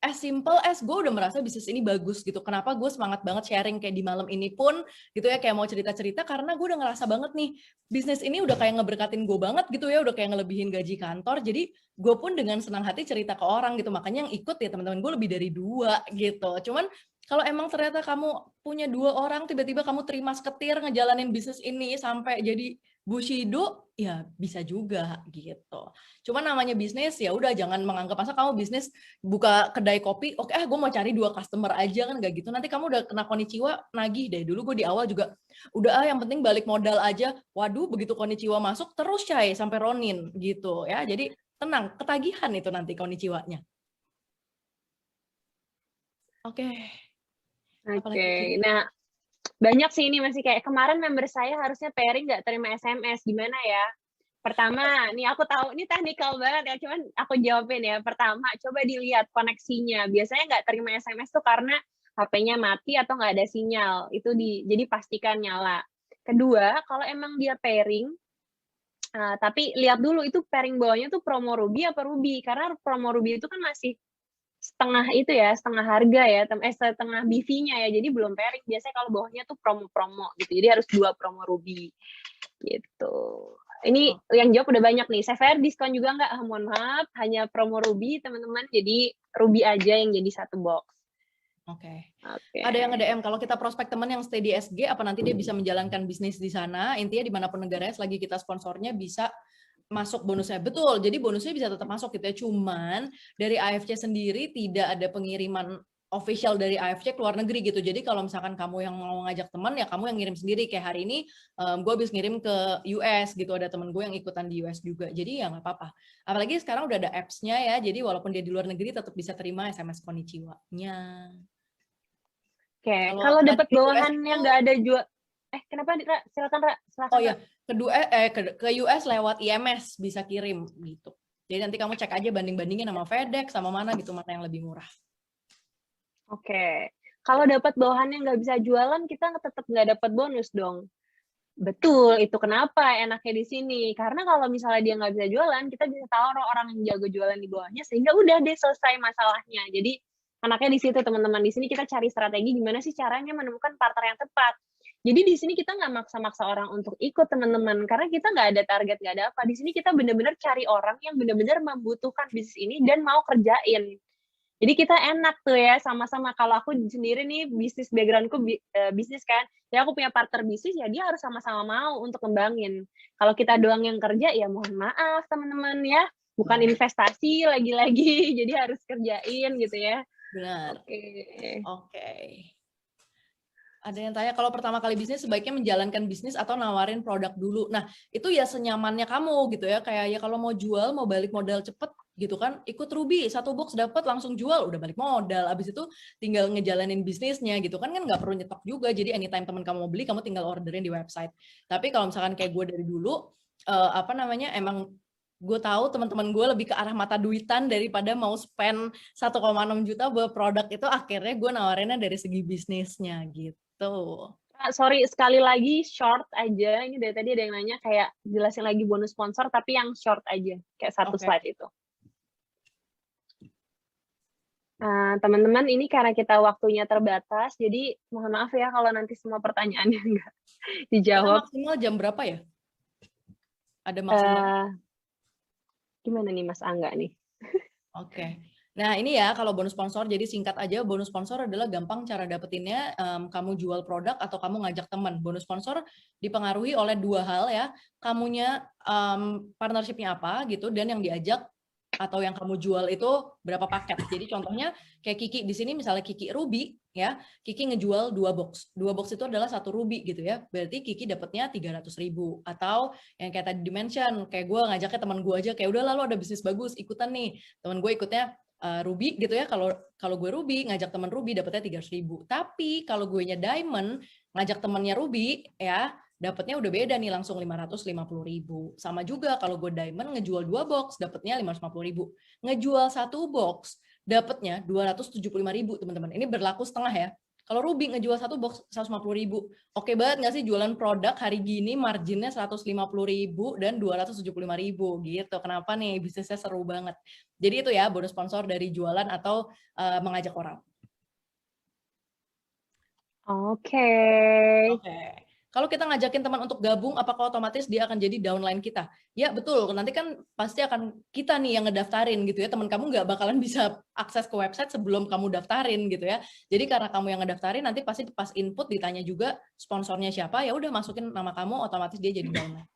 as simple as gue udah merasa bisnis ini bagus gitu. Kenapa gue semangat banget sharing kayak di malam ini pun gitu ya, kayak mau cerita-cerita karena gue udah ngerasa banget nih bisnis ini udah kayak ngeberkatin gue banget gitu ya, udah kayak ngelebihin gaji kantor. Jadi gue pun dengan senang hati cerita ke orang gitu. Makanya yang ikut ya teman-teman gue lebih dari 2 gitu. Cuman kalau emang ternyata kamu punya 2 orang, tiba-tiba kamu terima seketir ngejalanin bisnis ini sampai jadi Bushido, ya bisa juga gitu. Cuma namanya bisnis ya udah jangan menganggap masa kamu bisnis buka kedai kopi, oke gue mau cari 2 customer aja kan, gak gitu. Nanti kamu udah kena konnichiwa nagih deh. Dulu gue di awal juga udah yang penting balik modal aja. Waduh, begitu konnichiwa masuk terus Chay sampai Ronin gitu ya. Jadi tenang, ketagihan itu nanti konnichiwanya. Oke. Oke, nah banyak sih ini masih kayak kemarin member saya harusnya pairing nggak terima SMS, gimana ya? Pertama, nih aku tahu ini technical banget ya, cuman aku jawabin ya. Pertama, coba dilihat koneksinya. Biasanya nggak terima SMS tuh karena HP-nya mati atau nggak ada sinyal. Jadi pastikan nyala. Kedua, kalau emang dia pairing, tapi lihat dulu itu pairing bawahnya tuh promo Ruby apa Ruby, karena promo Ruby itu kan masih setengah itu ya, setengah harga ya, setengah BV-nya ya, jadi belum pairing. Biasanya kalau bawahnya tuh promo-promo gitu, jadi harus 2 promo Ruby gitu. Ini yang jawab udah banyak nih. Saya diskon juga nggak? Mohon maaf, hanya promo Ruby teman-teman, jadi Ruby aja yang jadi 1 box. Oke. Ada yang nge-DM, kalau kita prospek teman yang stay di SG, apa nanti dia bisa menjalankan bisnis di sana? Intinya dimanapun negaranya, selagi kita sponsornya bisa masuk bonusnya. Betul, jadi bonusnya bisa tetap masuk gitu ya. Cuman dari AFC sendiri tidak ada pengiriman official dari AFC ke luar negeri gitu. Jadi kalau misalkan kamu yang mau ngajak teman, ya kamu yang ngirim sendiri. Kayak hari ini gue habis ngirim ke US gitu, ada temen gue yang ikutan di US juga. Jadi ya nggak apa-apa. Apalagi sekarang udah ada apps-nya ya, jadi walaupun dia di luar negeri tetap bisa terima SMS konnichiwa-nya. Oke, kalau dapat bawahan yang nggak ada jual, kenapa Ra? Silakan Ra. Oh ya, ke US lewat IMS bisa kirim gitu. Jadi nanti kamu cek aja banding-bandingin sama FedEx sama mana gitu, mana yang lebih murah. Oke, kalau dapat bawahan yang nggak bisa jualan, kita tetap nggak dapat bonus dong. Betul, itu kenapa enaknya di sini. Karena kalau misalnya dia nggak bisa jualan, kita bisa taruh orang yang jago jualan di bawahnya, sehingga udah deh selesai masalahnya. Jadi enaknya di situ teman-teman. Di sini kita cari strategi gimana sih caranya menemukan partner yang tepat. Jadi di sini kita nggak maksa-maksa orang untuk ikut teman-teman, karena kita nggak ada target, nggak ada apa. Di sini kita benar-benar cari orang yang benar-benar membutuhkan bisnis ini dan mau kerjain. Jadi kita enak tuh ya, sama-sama. Kalau aku sendiri nih, bisnis background-ku bisnis kan, ya aku punya partner bisnis, ya dia harus sama-sama mau untuk ngembangin. Kalau kita doang yang kerja, ya mohon maaf teman-teman ya, bukan investasi lagi-lagi, jadi harus kerjain gitu ya. Benar. Oke. Oke. Ada yang tanya, kalau pertama kali bisnis sebaiknya menjalankan bisnis atau nawarin produk dulu. Nah, itu ya senyamannya kamu gitu ya. Kayak ya kalau mau jual, mau balik modal cepet gitu kan, ikut Ruby, 1 box dapat langsung jual, udah balik modal. Abis itu tinggal ngejalanin bisnisnya gitu kan nggak perlu nyetok juga. Jadi anytime teman kamu mau beli, kamu tinggal orderin di website. Tapi kalau misalkan kayak gue dari dulu, emang gue tahu teman-teman gue lebih ke arah mata duitan daripada mau spend 1,6 juta buat produk itu, akhirnya gue nawarinnya dari segi bisnisnya gitu. Sorry, sekali lagi short aja. Ini dari tadi ada yang nanya kayak jelasin lagi bonus sponsor, tapi yang short aja, kayak 1 slide itu. Teman-teman, ini karena kita waktunya terbatas, jadi mohon maaf ya kalau nanti semua pertanyaannya nggak dijawab. Maksimal jam berapa ya? Ada maksimal? Gimana nih Mas Angga nih? Oke. Nah ini ya kalau bonus sponsor, jadi singkat aja, bonus sponsor adalah gampang cara dapetinnya, kamu jual produk atau kamu ngajak teman. Bonus sponsor dipengaruhi oleh 2 hal ya, kamunya partnershipnya apa gitu, dan yang diajak atau yang kamu jual itu berapa paket. Jadi contohnya kayak Kiki di sini, misalnya Kiki Ruby ya, Kiki ngejual 2 box. 2 box itu adalah 1 Ruby gitu ya. Berarti Kiki dapatnya 300.000. Atau yang kayak tadi dimention, kayak gue ngajaknya teman gue aja, kayak udah lalu ada bisnis bagus, ikutan nih. Teman gue ikutnya Ruby gitu ya. Kalau gue Ruby ngajak teman Ruby dapatnya 300.000. Tapi kalau gue nya Diamond ngajak temannya Ruby ya, dapatnya udah beda nih, langsung 550.000. Sama juga kalau gue Diamond ngejual 2 box dapatnya 550.000. Ngejual 1 box dapatnya 275.000 teman-teman. Ini berlaku setengah ya. Kalau Ruby ngejual 1 box 150.000. Oke banget nggak sih jualan produk hari gini marginnya 150.000 dan 275.000 gitu. Kenapa nih bisnisnya seru banget. Jadi itu ya bonus sponsor dari jualan atau mengajak orang. Oke. Kalau kita ngajakin teman untuk gabung, apakah otomatis dia akan jadi downline kita? Ya betul, nanti kan pasti akan kita nih yang ngedaftarin gitu ya, teman kamu nggak bakalan bisa akses ke website sebelum kamu daftarin gitu ya. Jadi karena kamu yang ngedaftarin, nanti pasti pas input ditanya juga sponsornya siapa, ya udah masukin nama kamu, otomatis dia jadi downline.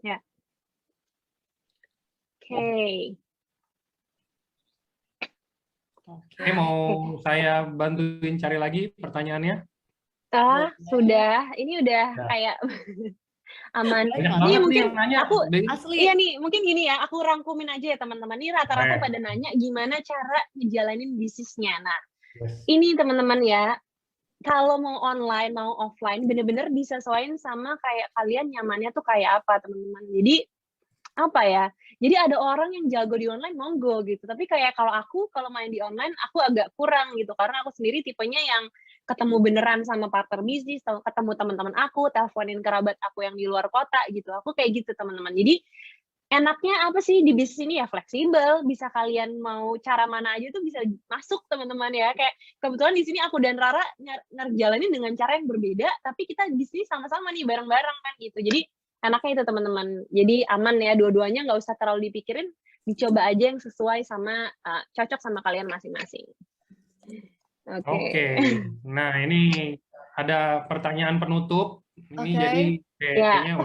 Ya. Oke. Oke, mau saya bantuin cari lagi pertanyaannya? Sudah. Ini udah kayak aman. Ini mungkin aku asli. Iya nih, mungkin gini ya, aku rangkumin aja ya teman-teman. Ini rata-rata pada nanya gimana cara ngejalanin bisnisnya. Nah, ini teman-teman ya, kalau mau online, mau offline, bener-bener disesuaikan sama kayak kalian nyamannya tuh kayak apa, teman-teman. Jadi apa ya? Jadi ada orang yang jago di online monggo gitu. Tapi kayak kalau main di online aku agak kurang gitu karena aku sendiri tipenya yang ketemu beneran sama partner bisnis, ketemu teman-teman aku, teleponin kerabat aku yang di luar kota gitu. Aku kayak gitu teman-teman. Jadi enaknya apa sih di bisnis ini ya fleksibel, bisa kalian mau cara mana aja tuh bisa masuk teman-teman ya. Kayak kebetulan di sini aku dan Rara ngejalanin dengan cara yang berbeda, tapi kita di sini sama-sama nih bareng-bareng kan gitu. Jadi enaknya itu teman-teman. Jadi aman ya, dua-duanya nggak usah terlalu dipikirin, dicoba aja yang sesuai sama cocok sama kalian masing-masing. Oke. Nah, ini ada pertanyaan penutup. Ini jadi kayaknya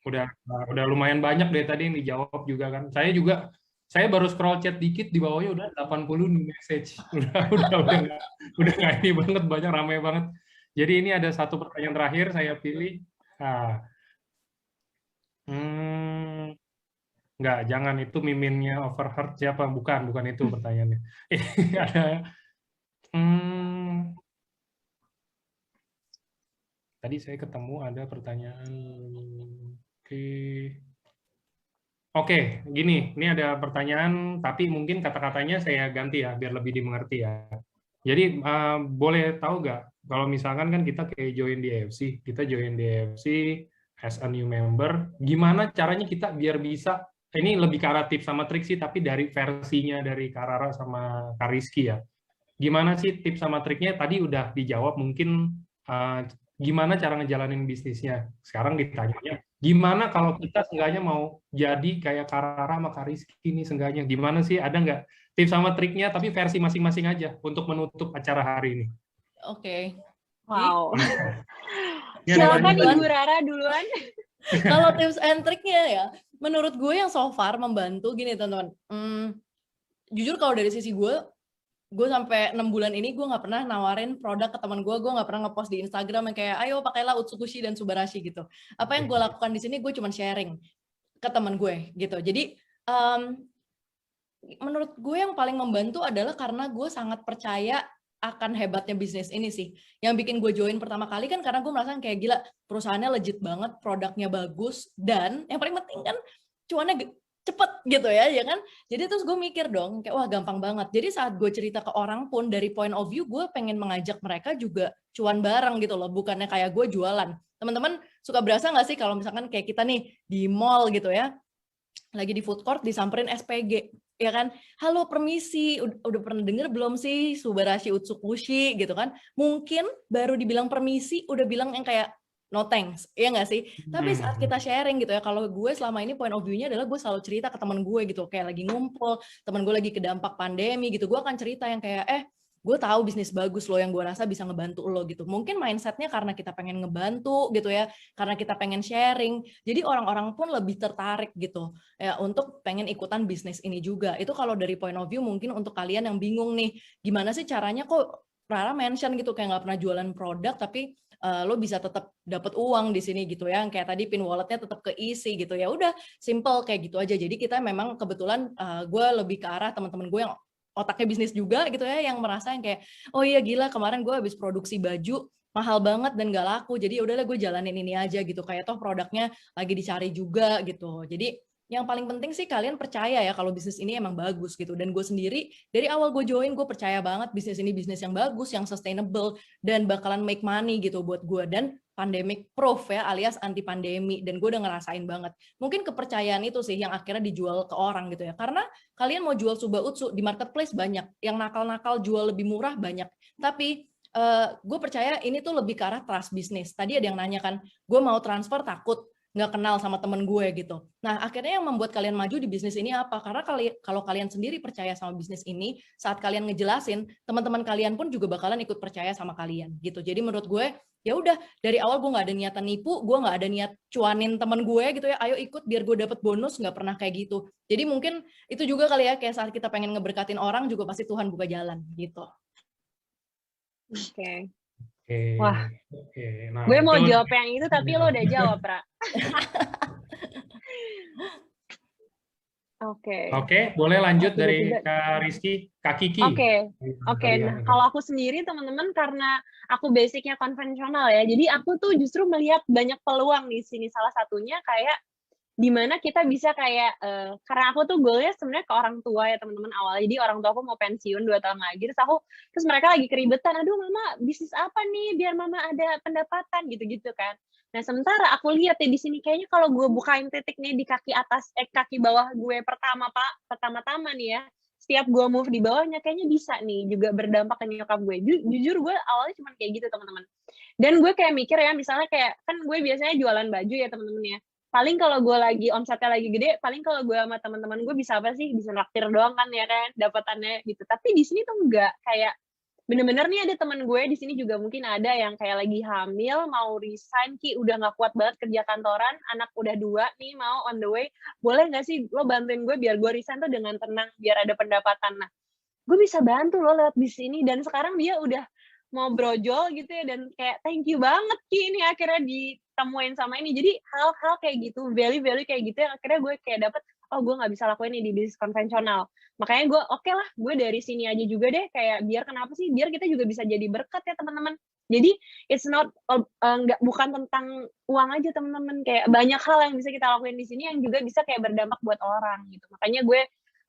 udah lumayan banyak dari tadi yang dijawab juga kan. Saya baru scroll chat dikit di bawahnya udah 80 nih message. Udah nggak ini banget, banyak, ramai banget. Jadi ini ada satu pertanyaan terakhir saya pilih. Enggak, jangan, itu miminnya overheard siapa? Bukan itu pertanyaannya. Ada tadi saya ketemu ada pertanyaan. Oke, gini, ini ada pertanyaan, tapi mungkin kata-katanya saya ganti ya, biar lebih dimengerti ya. Jadi boleh tahu nggak kalau misalkan kan kita kayak join di AFC, kita join di AFC as a new member, gimana caranya kita biar bisa, ini lebih ke arah tips sama trik sih, tapi dari versinya dari Kak Rara sama Kak Rizky ya. Gimana sih tips sama triknya? Tadi udah dijawab, mungkin gimana cara ngejalanin bisnisnya. Sekarang ditanyanya, gimana kalau kita seenggaknya mau jadi kayak Kak Rara sama Kak Rizky ini seenggaknya? Gimana sih? Ada nggak tips sama triknya, tapi versi masing-masing aja untuk menutup acara hari ini? Oke. Wow. Ya, Silakan lanjut. Ibu Rara duluan. Kalau tips and triknya ya, menurut gue yang so far membantu gini teman-teman. Jujur kalau dari sisi gue sampai 6 bulan ini gue nggak pernah nawarin produk ke teman gue nggak pernah ngepost di Instagram yang kayak ayo pakailah Utsukushi dan Subarashi gitu. Apa yang gue lakukan di sini gue cuma sharing ke teman gue gitu. Jadi menurut gue yang paling membantu adalah karena gue sangat percaya akan hebatnya bisnis ini sih. Yang bikin gue join pertama kali kan karena gue merasa kayak gila perusahaannya legit banget, produknya bagus, dan yang paling penting kan cuannya cepet gitu ya kan. Jadi terus gue mikir dong kayak wah gampang banget. Jadi saat gue cerita ke orang pun dari point of view gue pengen mengajak mereka juga cuan bareng gitu loh, bukannya kayak gue jualan. Teman-teman suka berasa nggak sih kalau misalkan kayak kita nih di mall gitu ya, lagi di food court disamperin SPG, ya kan? Halo permisi, udah pernah denger belum sih Subarashi Utsukushi gitu kan? Mungkin baru dibilang permisi udah bilang yang kayak no thanks, ya nggak sih? Tapi saat kita sharing gitu ya, kalau gue selama ini point of view-nya adalah gue selalu cerita ke teman gue gitu, kayak lagi ngumpul, teman gue lagi kedampak pandemi gitu, gue akan cerita yang kayak gue tahu bisnis bagus lo yang gue rasa bisa ngebantu lo gitu. Mungkin mindsetnya karena kita pengen ngebantu gitu ya, karena kita pengen sharing, jadi orang-orang pun lebih tertarik gitu ya untuk pengen ikutan bisnis ini juga. Itu kalau dari point of view mungkin untuk kalian yang bingung nih, gimana sih caranya kok Rara mention gitu kayak nggak pernah jualan produk tapi lo bisa tetap dapat uang di sini gitu ya, kayak tadi pin walletnya tetap keisi gitu ya, udah simple kayak gitu aja. Jadi kita memang kebetulan gue lebih ke arah teman-teman gue yang otaknya bisnis juga gitu ya, yang merasa yang kayak oh iya gila kemarin gue habis produksi baju mahal banget dan gak laku, jadi udahlah gue jalanin ini aja gitu, kayak toh produknya lagi dicari juga gitu. Jadi yang paling penting sih kalian percaya ya kalau bisnis ini emang bagus gitu. Dan gue sendiri dari awal gue join gue percaya banget bisnis ini bisnis yang bagus, yang sustainable dan bakalan make money gitu buat gue, dan pandemic proof ya, alias anti pandemi, dan gue udah ngerasain banget. Mungkin kepercayaan itu sih yang akhirnya dijual ke orang gitu ya, karena kalian mau jual Suba Utsu di marketplace banyak, yang nakal-nakal jual lebih murah banyak, tapi gue percaya ini tuh lebih ke arah trust bisnis. Tadi ada yang nanya kan, gue mau transfer takut nggak kenal sama temen gue gitu. Nah, akhirnya yang membuat kalian maju di bisnis ini apa? Karena kalau kalian sendiri percaya sama bisnis ini, saat kalian ngejelasin, teman-teman kalian pun juga bakalan ikut percaya sama kalian gitu. Jadi menurut gue, ya udah dari awal gue nggak ada niatan nipu, gue nggak ada niat cuanin temen gue gitu ya, ayo ikut biar gue dapet bonus, nggak pernah kayak gitu. Jadi mungkin itu juga kali ya, kayak saat kita pengen ngeberkatin orang juga pasti Tuhan buka jalan gitu. Oke. Wah, nah, gue mau jawab yang itu tapi lo udah jawab, Ra. Oke, boleh lanjut dari Kak Rizky, Kak Kiki. Oke. Nah, kalau aku sendiri teman-teman, karena aku basicnya konvensional ya, jadi aku tuh justru melihat banyak peluang di sini. Salah satunya kayak dimana kita bisa kayak karena aku tuh goalnya sebenarnya ke orang tua ya teman-teman awalnya. Jadi orang tua aku mau pensiun 2 tahun lagi, terus mereka lagi keribetan, aduh mama bisnis apa nih biar mama ada pendapatan gitu-gitu kan. Nah sementara aku lihat ya di sini kayaknya kalau gue bukain titik nih di kaki atas kaki bawah gue pertama-tama nih ya, setiap gue move di bawahnya kayaknya bisa nih juga berdampak ke nyokap gue. Jujur gue awalnya cuma kayak gitu teman-teman. Dan gue kayak mikir ya, misalnya kayak kan gue biasanya jualan baju ya teman-teman ya. Paling kalau gue lagi omsetnya lagi gede, paling kalau gue sama teman-teman gue bisa apa sih, bisa naktir doang kan ya kan dapatannya gitu. Tapi di sini tuh enggak, kayak bener-bener nih ada teman gue di sini juga mungkin ada yang kayak lagi hamil mau resign, Ki udah nggak kuat banget kerja kantoran, anak udah 2 nih mau on the way, boleh nggak sih lo bantuin gue biar gue resign tuh dengan tenang biar ada pendapatan. Nah gue bisa bantu lo lewat di sini, dan sekarang dia udah mau brojol gitu ya, dan kayak thank you banget Ki ini akhirnya ditemuin sama ini. Jadi hal-hal kayak gitu, value kayak gitu yang akhirnya gue kayak dapet, oh gue nggak bisa lakuin ini di bisnis konvensional. Makanya gue oke lah, gue dari sini aja juga deh, kayak biar kenapa sih, biar kita juga bisa jadi berkat ya teman-teman. Jadi it's not bukan tentang uang aja teman-teman, kayak banyak hal yang bisa kita lakuin di sini yang juga bisa kayak berdampak buat orang gitu. Makanya gue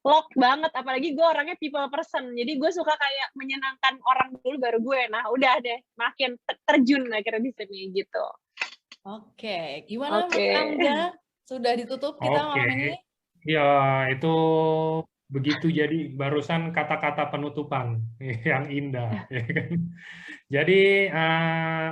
lock banget, apalagi gue orangnya people person, jadi gue suka kayak menyenangkan orang dulu baru gue. Nah udah deh, makin terjun akhirnya di sini gitu. Oke, gimana Mas Oke. Angga? Sudah ditutup kita Oke, malam ini? ya itu begitu jadi barusan kata-kata penutupan yang indah, ya kan? Jadi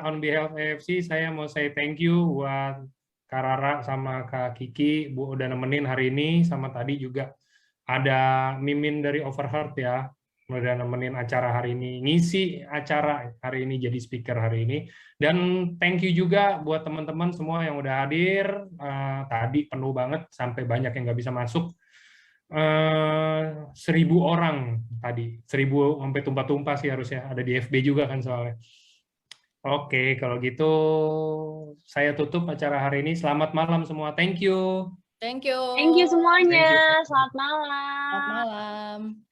on behalf AFC saya mau say thank you buat Kak Rara sama Kak Kiki, Bu udah nemenin hari ini, sama tadi juga ada Mimin dari Overheard ya, udah nemenin acara hari ini, ngisi acara hari ini jadi speaker hari ini. Dan thank you juga buat teman-teman semua yang udah hadir, tadi penuh banget sampai banyak yang nggak bisa masuk. 1.000 orang tadi, 1.000 sampai tumpah-tumpah sih harusnya, ada di FB juga kan soalnya. Oke, kalau gitu saya tutup acara hari ini. Selamat malam semua, thank you. Thank you. Thank you semuanya, Thank you. selamat malam. Selamat malam.